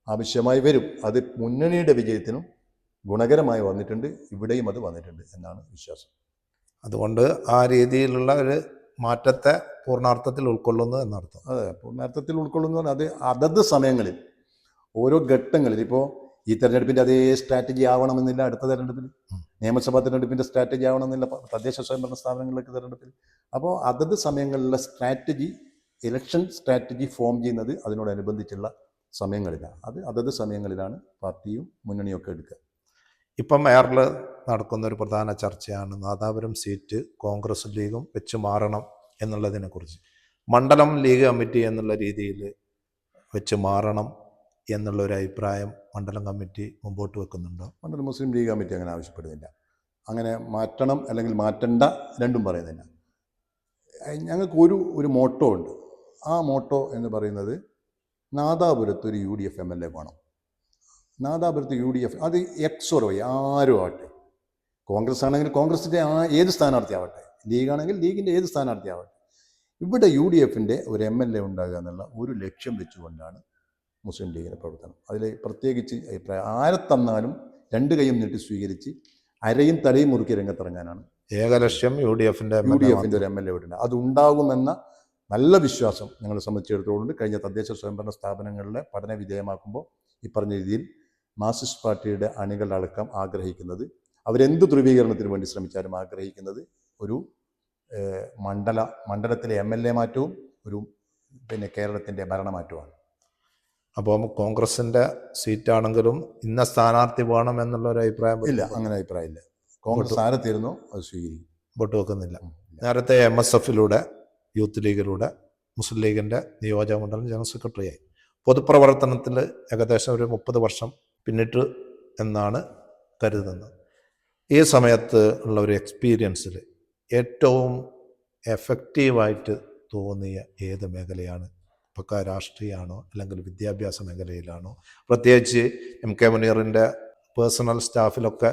S1: ആവശ്യമായി വരും. അത് മുന്നണിയുടെ വിജയത്തിനും ഗുണകരമായി വന്നിട്ടുണ്ട്. ഇവിടെയും അത് വന്നിട്ടുണ്ട് എന്നാണ് വിശ്വാസം.
S2: അതുകൊണ്ട് ആ രീതിയിലുള്ള ഒരു മാറ്റത്തെ പൂർണ്ണാർത്ഥത്തിൽ ഉൾക്കൊള്ളുന്നു എന്നർത്ഥം.
S1: അതെ, പൂർണ്ണാർത്ഥത്തിൽ ഉൾക്കൊള്ളുന്നു. അത് അതത് സമയങ്ങളിൽ ഓരോ ഘട്ടങ്ങളിൽ, ഇപ്പോൾ ഈ തെരഞ്ഞെടുപ്പിൻ്റെ അതേ സ്ട്രാറ്റജി ആവണമെന്നില്ല അടുത്ത തെരഞ്ഞെടുപ്പിൽ, നിയമസഭാ തെരഞ്ഞെടുപ്പിൻ്റെ സ്ട്രാറ്റജി ആവണമെന്നില്ല തദ്ദേശ സ്വയംഭരണ സ്ഥാപനങ്ങളിലേക്ക് തെരഞ്ഞെടുപ്പിൽ. അപ്പോൾ അതത് സമയങ്ങളിലെ സ്ട്രാറ്റജി, ഇലക്ഷൻ സ്ട്രാറ്റജി ഫോം ചെയ്യുന്നത് അതിനോടനുബന്ധിച്ചുള്ള സമയങ്ങളിലാണ്. അത് അതത് സമയങ്ങളിലാണ് പാർട്ടിയും മുന്നണിയൊക്കെ എടുക്കുക.
S2: ഇപ്പം മേയറിൽ നടക്കുന്ന ഒരു പ്രധാന ചർച്ചയാണ് നാദാപുരം സീറ്റ് കോൺഗ്രസ് ലീഗും വെച്ച് മാറണം എന്നുള്ളതിനെക്കുറിച്ച്. മണ്ഡലം ലീഗ് കമ്മിറ്റി എന്നുള്ള രീതിയിൽ വെച്ച് മാറണം എന്നുള്ളൊരു അഭിപ്രായം മണ്ഡലം കമ്മിറ്റി മുമ്പോട്ട് വെക്കുന്നുണ്ടോ?
S1: മണ്ഡലം മുസ്ലിം ലീഗ് കമ്മിറ്റി അങ്ങനെ ആവശ്യപ്പെടുന്നില്ല. അങ്ങനെ മാറ്റണം അല്ലെങ്കിൽ മാറ്റണ്ട രണ്ടും പറയുന്നില്ല. ഞങ്ങൾക്ക് ഒരു മോട്ടോ ഉണ്ട്. ആ മോട്ടോ എന്ന് പറയുന്നത് നാദാപുരത്ത് ഒരു UDF MLA വേണം. നാദാപുരത്ത് UDF അത് എക്സോർ വഴി ആരും ആവട്ടെ, കോൺഗ്രസ് ആണെങ്കിൽ കോൺഗ്രസിൻ്റെ ഏത് സ്ഥാനാർത്ഥി ആവട്ടെ, ലീഗാണെങ്കിൽ ലീഗിൻ്റെ ഏത് സ്ഥാനാർത്ഥി ആവട്ടെ, ഇവിടെ UDFൻ്റെ ഒരു MLA ഉണ്ടാകുക എന്നുള്ള ഒരു ലക്ഷ്യം വെച്ചുകൊണ്ടാണ് മുസ്ലിം ലീഗിൻ്റെ പ്രവർത്തനം. അതിൽ പ്രത്യേകിച്ച് അഭിപ്രായം ആരെ തന്നാലും 2 കൈയും നീട്ടി സ്വീകരിച്ച് അരയും തലയും മുറുക്കി രംഗത്തിറങ്ങാനാണ്
S2: ഏകലക്ഷ്യം UDFൻ്റെ
S1: ഒരു MLA ഉണ്ട്. അതുണ്ടാകുമെന്ന നല്ല വിശ്വാസം ഞങ്ങളെ സംബന്ധിച്ചിടത്തോളം കഴിഞ്ഞ തദ്ദേശ സ്വയംഭരണ സ്ഥാപനങ്ങളിലെ പഠന വിധേയമാക്കുമ്പോൾ ഈ പറഞ്ഞ രീതിയിൽ മാർക്സിസ്റ്റ് പാർട്ടിയുടെ അണികളടക്കം ആഗ്രഹിക്കുന്നത്, അവരെന്ത് ധ്രുവീകരണത്തിന് വേണ്ടി ശ്രമിച്ചാലും ആഗ്രഹിക്കുന്നത് ഒരു മണ്ഡലത്തിലെ MLA മാറ്റവും ഒരു കേരളത്തിൻ്റെ ഭരണമാറ്റവുമാണ്.
S2: അപ്പം കോൺഗ്രസിൻ്റെ സീറ്റാണെങ്കിലും ഇന്ന സ്ഥാനാർത്ഥി വേണം എന്നുള്ളൊരു അഭിപ്രായം
S1: ഇല്ല. അങ്ങനെ അഭിപ്രായമില്ല. കോൺഗ്രസ് ആരെത്തിരുന്നോ അത് സ്വീകരിക്കും,
S2: വോട്ട് വെക്കുന്നില്ല. നേരത്തെ MSFലൂടെ യൂത്ത് ലീഗിലൂടെ മുസ്ലിം ലീഗിൻ്റെ നിയോജക മണ്ഡലം ജനറൽ സെക്രട്ടറിയായി. പൊതുപ്രവർത്തനത്തിൽ ഏകദേശം ഒരു 30 വർഷം പിന്നിട്ട് എന്നാണ് കരുതുന്നത്. ഈ സമയത്ത് ഉള്ള ഒരു എക്സ്പീരിയൻസിൽ ഏറ്റവും എഫക്റ്റീവായിട്ട് തോന്നിയ ഏത് മേഖലയാണ്? പക്ക രാഷ്ട്രീയമാണോ അല്ലെങ്കിൽ വിദ്യാഭ്യാസ മേഖലയിലാണോ? പ്രത്യേകിച്ച് MK മുനീറിൻ്റെ പേഴ്സണൽ സ്റ്റാഫിലൊക്കെ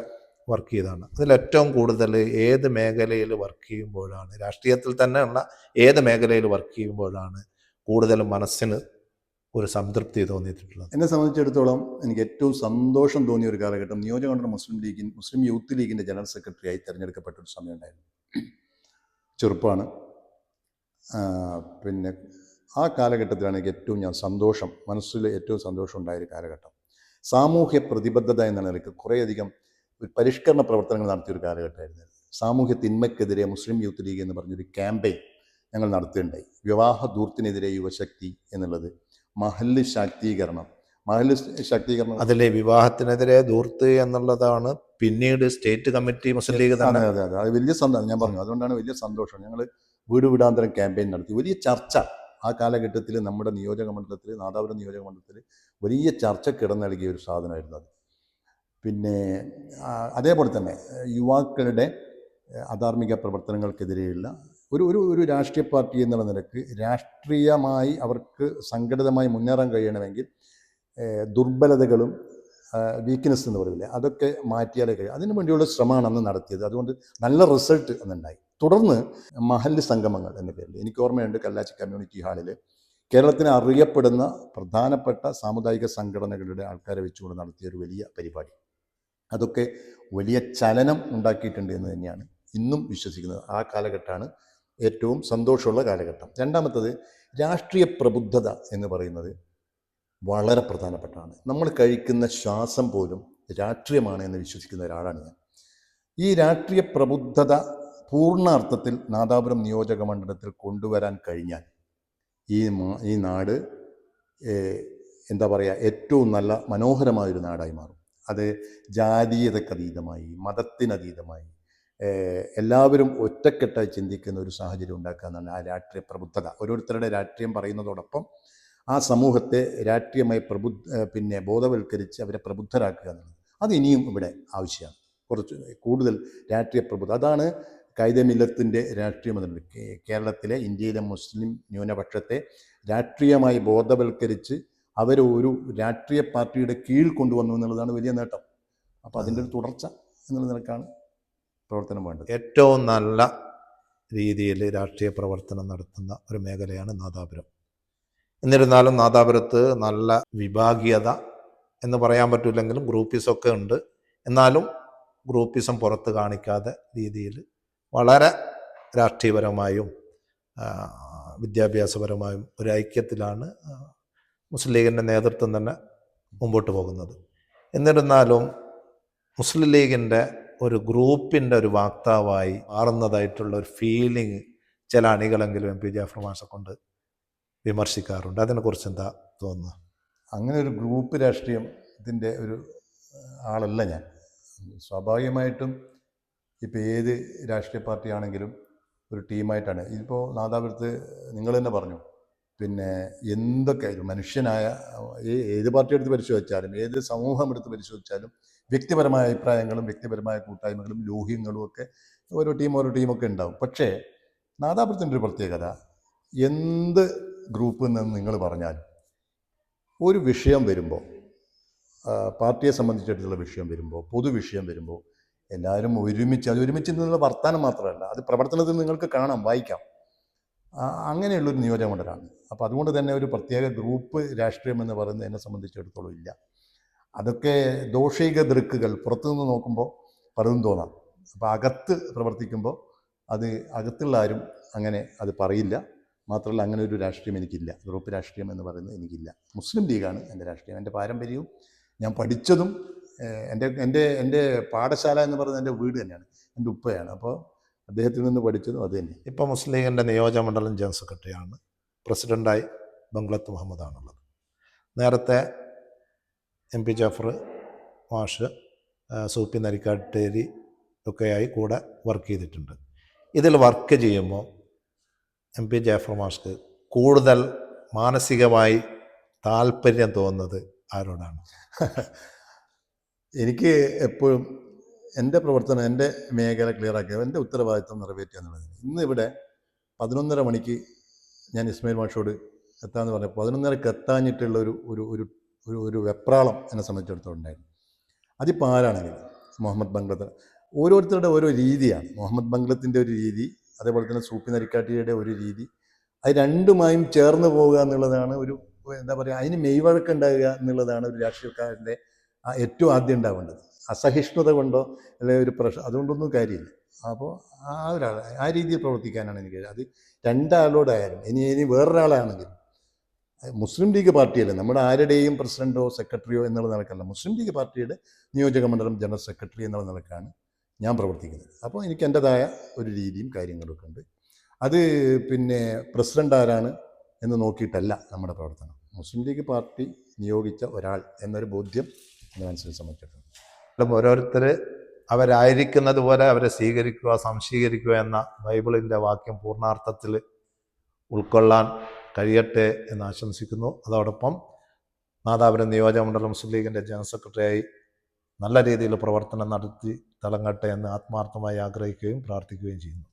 S2: വർക്ക് ചെയ്താണ്. അതിലേറ്റവും കൂടുതൽ ഏത് മേഖലയിൽ വർക്ക് ചെയ്യുമ്പോഴാണ്, രാഷ്ട്രീയത്തിൽ തന്നെയുള്ള ഏത് മേഖലയിൽ വർക്ക് ചെയ്യുമ്പോഴാണ് കൂടുതൽ മനസ്സിന് ഒരു സംതൃപ്തി തോന്നിയിട്ടുള്ളത്?
S1: എന്നെ സംബന്ധിച്ചിടത്തോളം എനിക്ക് ഏറ്റവും സന്തോഷം തോന്നിയ ഒരു കാലഘട്ടം നിയോജകമണ്ഡലം മുസ്ലിം യൂത്ത് ലീഗിൻ്റെ ജനറൽ സെക്രട്ടറിയായി തിരഞ്ഞെടുക്കപ്പെട്ട ഒരു സമയം ഉണ്ടായിരുന്നു. ചെറുപ്പമാണ്. പിന്നെ ആ കാലഘട്ടത്തിലാണ് എനിക്ക് ഏറ്റവും മനസ്സിൽ ഏറ്റവും സന്തോഷം ഉണ്ടായൊരു കാലഘട്ടം. സാമൂഹ്യ പ്രതിബദ്ധത എന്ന നിലയ്ക്ക് കുറേയധികം ഒരു പരിഷ്കരണ പ്രവർത്തനങ്ങൾ നടത്തിയൊരു കാലഘട്ടമായിരുന്നു. സാമൂഹ്യ തിന്മയ്ക്കെതിരെ മുസ്ലിം യൂത്ത് ലീഗ് എന്ന് പറഞ്ഞൊരു ക്യാമ്പയിൻ ഞങ്ങൾ നടത്തുകയുണ്ടായി. വിവാഹ ധൂർത്തിനെതിരെ യുവശക്തി എന്നുള്ളത്, മഹല്ല് ശാക്തീകരണം.
S2: അതിലെ വിവാഹത്തിനെതിരെ ധൂർത്ത് എന്നുള്ളതാണ് പിന്നീട് സ്റ്റേറ്റ് കമ്മിറ്റി മുസ്ലിം ലീഗ്
S1: അതെ അതെ അതെ, അത് വലിയ സന്തോഷം. ഞാൻ പറഞ്ഞു, അതുകൊണ്ടാണ് വലിയ സന്തോഷം. ഞങ്ങൾ വീട് വീടാന്തരം ക്യാമ്പയിൻ നടത്തി. വലിയ ചർച്ച ആ കാലഘട്ടത്തിൽ നമ്മുടെ നിയോജക മണ്ഡലത്തിൽ, നാദാപുരം നിയോജക മണ്ഡലത്തിൽ വലിയ ചർച്ചക്കിട നൽകിയ ഒരു സാധനമായിരുന്നു അത്. പിന്നെ അതേപോലെ തന്നെ യുവാക്കളുടെ അധാർമിക പ്രവർത്തനങ്ങൾക്കെതിരെയുള്ള ഒരു ഒരു ഒരു രാഷ്ട്രീയ പാർട്ടി എന്നുള്ള നിലക്ക് രാഷ്ട്രീയമായി അവർക്ക് സംഘടിതമായി മുന്നേറാൻ കഴിയണമെങ്കിൽ ദുർബലതകളും വീക്ക്നെസ് എന്ന് പറയില്ലേ, അതൊക്കെ മാറ്റിയാലേ കഴിയും. അതിനു വേണ്ടിയുള്ള ശ്രമമാണ് അന്ന് നടത്തിയത്. അതുകൊണ്ട് നല്ല റിസൾട്ട് അന്നുണ്ടായി. തുടർന്ന് മഹല്ല് സംഗമങ്ങൾ എന്ന പേരിൽ എനിക്ക് ഓർമ്മയുണ്ട്, കല്ലാച്ചി കമ്മ്യൂണിറ്റി ഹാളിൽ കേരളത്തിന് അറിയപ്പെടുന്ന പ്രധാനപ്പെട്ട സാമുദായിക സംഘടനകളുടെ ആൾക്കാരെ വെച്ചുകൊണ്ട് നടത്തിയ ഒരു വലിയ പരിപാടി. അതൊക്കെ വലിയ ചലനം ഉണ്ടാക്കിയിട്ടുണ്ട് എന്ന് തന്നെയാണ് ഇന്നും വിശ്വസിക്കുന്നത്. ആ കാലഘട്ടമാണ് ഏറ്റവും സന്തോഷമുള്ള കാലഘട്ടം. രണ്ടാമത്തത്, രാഷ്ട്രീയ പ്രബുദ്ധത എന്ന് പറയുന്നത് വളരെ പ്രധാനപ്പെട്ടതാണ്. നമ്മൾ കഴിക്കുന്ന ശ്വാസം പോലും രാഷ്ട്രീയമാണ് എന്ന് വിശ്വസിക്കുന്ന ഒരാളാണ് ഞാൻ. ഈ രാഷ്ട്രീയ പ്രബുദ്ധത പൂർണ്ണാർത്ഥത്തിൽ നാദാപുരം നിയോജക മണ്ഡലത്തിൽ കൊണ്ടുവരാൻ കഴിഞ്ഞാൽ ഈ നാട് എന്താ പറയുക, ഏറ്റവും നല്ല മനോഹരമായൊരു നാടായി മാറും. അത് ജാതീയതക്കതീതമായി, മതത്തിനതീതമായി എല്ലാവരും ഒറ്റക്കെട്ടായി ചിന്തിക്കുന്ന ഒരു സാഹചര്യം ഉണ്ടാക്കുക എന്നാണ് ആ രാഷ്ട്രീയ പ്രബുദ്ധത. ഓരോരുത്തരുടെ രാഷ്ട്രീയം പറയുന്നതോടൊപ്പം ആ സമൂഹത്തെ രാഷ്ട്രീയമായി ബോധവൽക്കരിച്ച് അവരെ പ്രബുദ്ധരാക്കുക എന്നുള്ളത് അത് ഇനിയും ഇവിടെ ആവശ്യമാണ്. കുറച്ച് കൂടുതൽ രാഷ്ട്രീയ പ്രബുദ്ധ, അതാണ് കൈതമില്ലത്തിൻ്റെ രാഷ്ട്രീയം എന്നുള്ളത്. കേരളത്തിലെ, ഇന്ത്യയിലെ മുസ്ലിം ന്യൂനപക്ഷത്തെ രാഷ്ട്രീയമായി ബോധവൽക്കരിച്ച് അവരെ ഒരു രാഷ്ട്രീയ പാർട്ടിയുടെ കീഴിൽ കൊണ്ടുവന്നു എന്നുള്ളതാണ് വലിയ നേട്ടം. അപ്പോൾ അതിൻ്റെ ഒരു തുടർച്ച എന്നുള്ള നിലക്കാണ് പ്രവർത്തനം വേണ്ടത്.
S2: ഏറ്റവും നല്ല രീതിയിൽ രാഷ്ട്രീയ പ്രവർത്തനം നടത്തുന്ന ഒരു മേഖലയാണ് നാദാപുരം. എന്നിരുന്നാലും നാദാപുരത്ത് നല്ല വിഭാഗീയത എന്ന് പറയാൻ പറ്റില്ലെങ്കിലും ഗ്രൂപ്പിസമൊക്കെ ഉണ്ട്. എന്നാലും ഗ്രൂപ്പിസം പുറത്ത് കാണിക്കാതെ രീതിയിൽ വളരെ രാഷ്ട്രീയപരമായും വിദ്യാഭ്യാസപരമായും ഒരു ഐക്യത്തിലാണ് മുസ്ലിം ലീഗിൻ്റെ നേതൃത്വം തന്നെ മുമ്പോട്ട് പോകുന്നത്. എന്നിരുന്നാലും മുസ്ലിം ലീഗിൻ്റെ ഒരു ഗ്രൂപ്പിൻ്റെ ഒരു വാക്താവായി മാറുന്നതായിട്ടുള്ള ഒരു ഫീലിംഗ് ചില അണികളെങ്കിലും എം പി ജാഫർ മാഷെ കൊണ്ട് വിമർശിക്കാറുണ്ട്. അതിനെക്കുറിച്ച് എന്താ തോന്നുന്നത്?
S1: അങ്ങനെ ഒരു ഗ്രൂപ്പ് രാഷ്ട്രീയം ഇതിൻ്റെ ഒരു ആളല്ല ഞാൻ. സ്വാഭാവികമായിട്ടും ഇപ്പോൾ ഏത് രാഷ്ട്രീയ പാർട്ടിയാണെങ്കിലും ഒരു ടീമായിട്ടാണ്. ഇതിപ്പോൾ നാദാപുരത്ത് നിങ്ങൾ തന്നെ പറഞ്ഞു, പിന്നെ എന്തൊക്കെ ഒരു മനുഷ്യനായ ഏത് പാർട്ടി എടുത്ത് പരിശോധിച്ചാലും, ഏത് സമൂഹം എടുത്ത് പരിശോധിച്ചാലും വ്യക്തിപരമായ അഭിപ്രായങ്ങളും വ്യക്തിപരമായ കൂട്ടായ്മകളും ലോഹ്യങ്ങളും ഒക്കെ ഓരോ ടീമൊക്കെ ഉണ്ടാവും. പക്ഷേ നാദാപുരത്തിൻ്റെ ഒരു പ്രത്യേകത, എന്ത് ഗ്രൂപ്പിൽ നിന്ന് നിങ്ങൾ പറഞ്ഞാലും ഒരു വിഷയം വരുമ്പോൾ, പാർട്ടിയെ സംബന്ധിച്ചിടത്തുള്ള വിഷയം വരുമ്പോൾ, പൊതുവിഷയം വരുമ്പോൾ എല്ലാവരും ഒരുമിച്ച് നിന്നുള്ള വർത്താനം മാത്രമല്ല, അത് പ്രവർത്തനത്തിൽ നിങ്ങൾക്ക് കാണാം, വായിക്കാം. അങ്ങനെയുള്ളൊരു നിയോജകമണ്ഡലമാണ്. അപ്പോൾ അതുകൊണ്ട് തന്നെ ഒരു പ്രത്യേക ഗ്രൂപ്പ് രാഷ്ട്രീയം എന്ന് പറയുന്നത് എന്നെ സംബന്ധിച്ചിടത്തോളം ഇല്ല. അതൊക്കെ ദോഷിക ദൃക്കുകൾ പുറത്തുനിന്ന് നോക്കുമ്പോൾ പലതും തോന്നാം. അപ്പോൾ അകത്ത് പ്രവർത്തിക്കുമ്പോൾ അത് അകത്തുള്ള ആരും അങ്ങനെ അത് പറയില്ല. മാത്രമല്ല, അങ്ങനെ ഒരു രാഷ്ട്രീയം എനിക്കില്ല. ഗ്രൂപ്പ് രാഷ്ട്രീയം എന്ന് പറയുന്നത് എനിക്കില്ല. മുസ്ലിം ലീഗാണ് എൻ്റെ രാഷ്ട്രീയം. എൻ്റെ പാരമ്പര്യവും ഞാൻ പഠിച്ചതും എൻ്റെ പാഠശാല എന്ന് പറയുന്നത് എൻ്റെ വീട് തന്നെയാണ്, എൻ്റെ ഉപ്പയാണ്. അപ്പോൾ അദ്ദേഹത്തിൽ നിന്ന് പഠിച്ചതും അത് തന്നെ.
S2: ഇപ്പോൾ മുസ്ലിം ലീഗിൻ്റെ നിയോജകമണ്ഡലം ജനറൽ സെക്രട്ടറിയാണ്. പ്രസിഡൻ്റായി ബംഗ്ലത്ത് മുഹമ്മദാണുള്ളത്. നേരത്തെ എം പി ജാഫർ മാഷ്, സൂപ്പി നരിക്കാട്ടേരി ഒക്കെയായി കൂടെ വർക്ക് ചെയ്തിട്ടുണ്ട്. ഇതിൽ വർക്ക് ചെയ്യുമ്പോൾ എം പി ജാഫർ മാഷ്ക്ക് കൂടുതൽ മാനസികമായി താല്പര്യം തോന്നുന്നത് ആരോടാണ്?
S1: എനിക്ക് എപ്പോഴും എൻ്റെ പ്രവർത്തനം, എൻ്റെ മേഖല ക്ലിയറാക്കുക, എൻ്റെ ഉത്തരവാദിത്വം നിറവേറ്റുക എന്നുള്ളതാണ്. ഇന്ന് ഇവിടെ 11:30 മണിക്ക് ഞാൻ ഇസ്മായിൽ മാഷോട് എത്താമെന്ന് പറഞ്ഞപ്പോൾ 11:30 എത്താഞ്ഞിട്ടുള്ള ഒരു വെപ്രാളം എന്നെ സംബന്ധിച്ചിടത്തോളം ഉണ്ടായിരുന്നു. അതിപ്പോൾ ആരാണെങ്കിലും മുഹമ്മദ് ബംഗ്ലത്ത്, ഓരോരുത്തരുടെ ഓരോ രീതിയാണ്. മുഹമ്മദ് ബംഗ്ലത്തിൻ്റെ ഒരു രീതി, അതേപോലെ തന്നെ സൂപ്പി നരിക്കാട്ടിയുടെ ഒരു രീതി, അത് രണ്ടുമായും ചേർന്ന് പോവുക എന്നുള്ളതാണ് ഒരു എന്താ പറയുക, അതിന് മെയ്വഴക്കുണ്ടാകുക എന്നുള്ളതാണ് ഒരു രാഷ്ട്രീയക്കാരൻ്റെ ഏറ്റവും ആദ്യം ഉണ്ടാവേണ്ടത്. അസഹിഷ്ണുത കൊണ്ടോ അല്ലെങ്കിൽ ഒരു അതുകൊണ്ടൊന്നും കാര്യമില്ല. അപ്പോൾ ആ രീതിയിൽ പ്രവർത്തിക്കാനാണ് എനിക്ക്. അത് രണ്ടാളോടായാലും ഇനി വേറൊരാളാണെങ്കിലും മുസ്ലിം ലീഗ് പാർട്ടിയല്ല, നമ്മുടെ ആരുടെയും പ്രസിഡന്റോ സെക്രട്ടറിയോ എന്നുള്ള നിലക്കല്ല, മുസ്ലിം ലീഗ് പാർട്ടിയുടെ നിയോജക മണ്ഡലം ജനറൽ സെക്രട്ടറി എന്നുള്ള നിലക്കാണ് ഞാൻ പ്രവർത്തിക്കുന്നത്. അപ്പോൾ എനിക്ക് എൻ്റെതായ ഒരു രീതിയും കാര്യങ്ങളൊക്കെ ഉണ്ട്. അത് പിന്നെ പ്രസിഡന്റ് ആരാണ് എന്ന് നോക്കിയിട്ടല്ല നമ്മുടെ പ്രവർത്തനം. മുസ്ലിം ലീഗ് പാർട്ടി നിയോഗിച്ച ഒരാൾ എന്നൊരു ബോധ്യം എൻ്റെ മനസ്സിൽ സംബന്ധിച്ചിട്ടുണ്ട്.
S2: ഓരോരുത്തർ അവരായിരിക്കുന്നത് പോലെ അവരെ സ്വീകരിക്കുക, സംശീകരിക്കുക എന്ന ബൈബിളിൻ്റെ വാക്യം പൂർണ്ണാർത്ഥത്തിൽ ഉൾക്കൊള്ളാൻ കഴിയട്ടെ എന്ന് ആശംസിക്കുന്നു. അതോടൊപ്പം നാദാപുരം നിയോജകമണ്ഡലം മുസ്ലിം ലീഗിൻ്റെ ജനറൽ സെക്രട്ടറിയായി നല്ല രീതിയിൽ പ്രവർത്തനം നടത്തി തിളങ്ങട്ടെ എന്ന് ആത്മാർത്ഥമായി ആഗ്രഹിക്കുകയും പ്രാർത്ഥിക്കുകയും ചെയ്യുന്നു.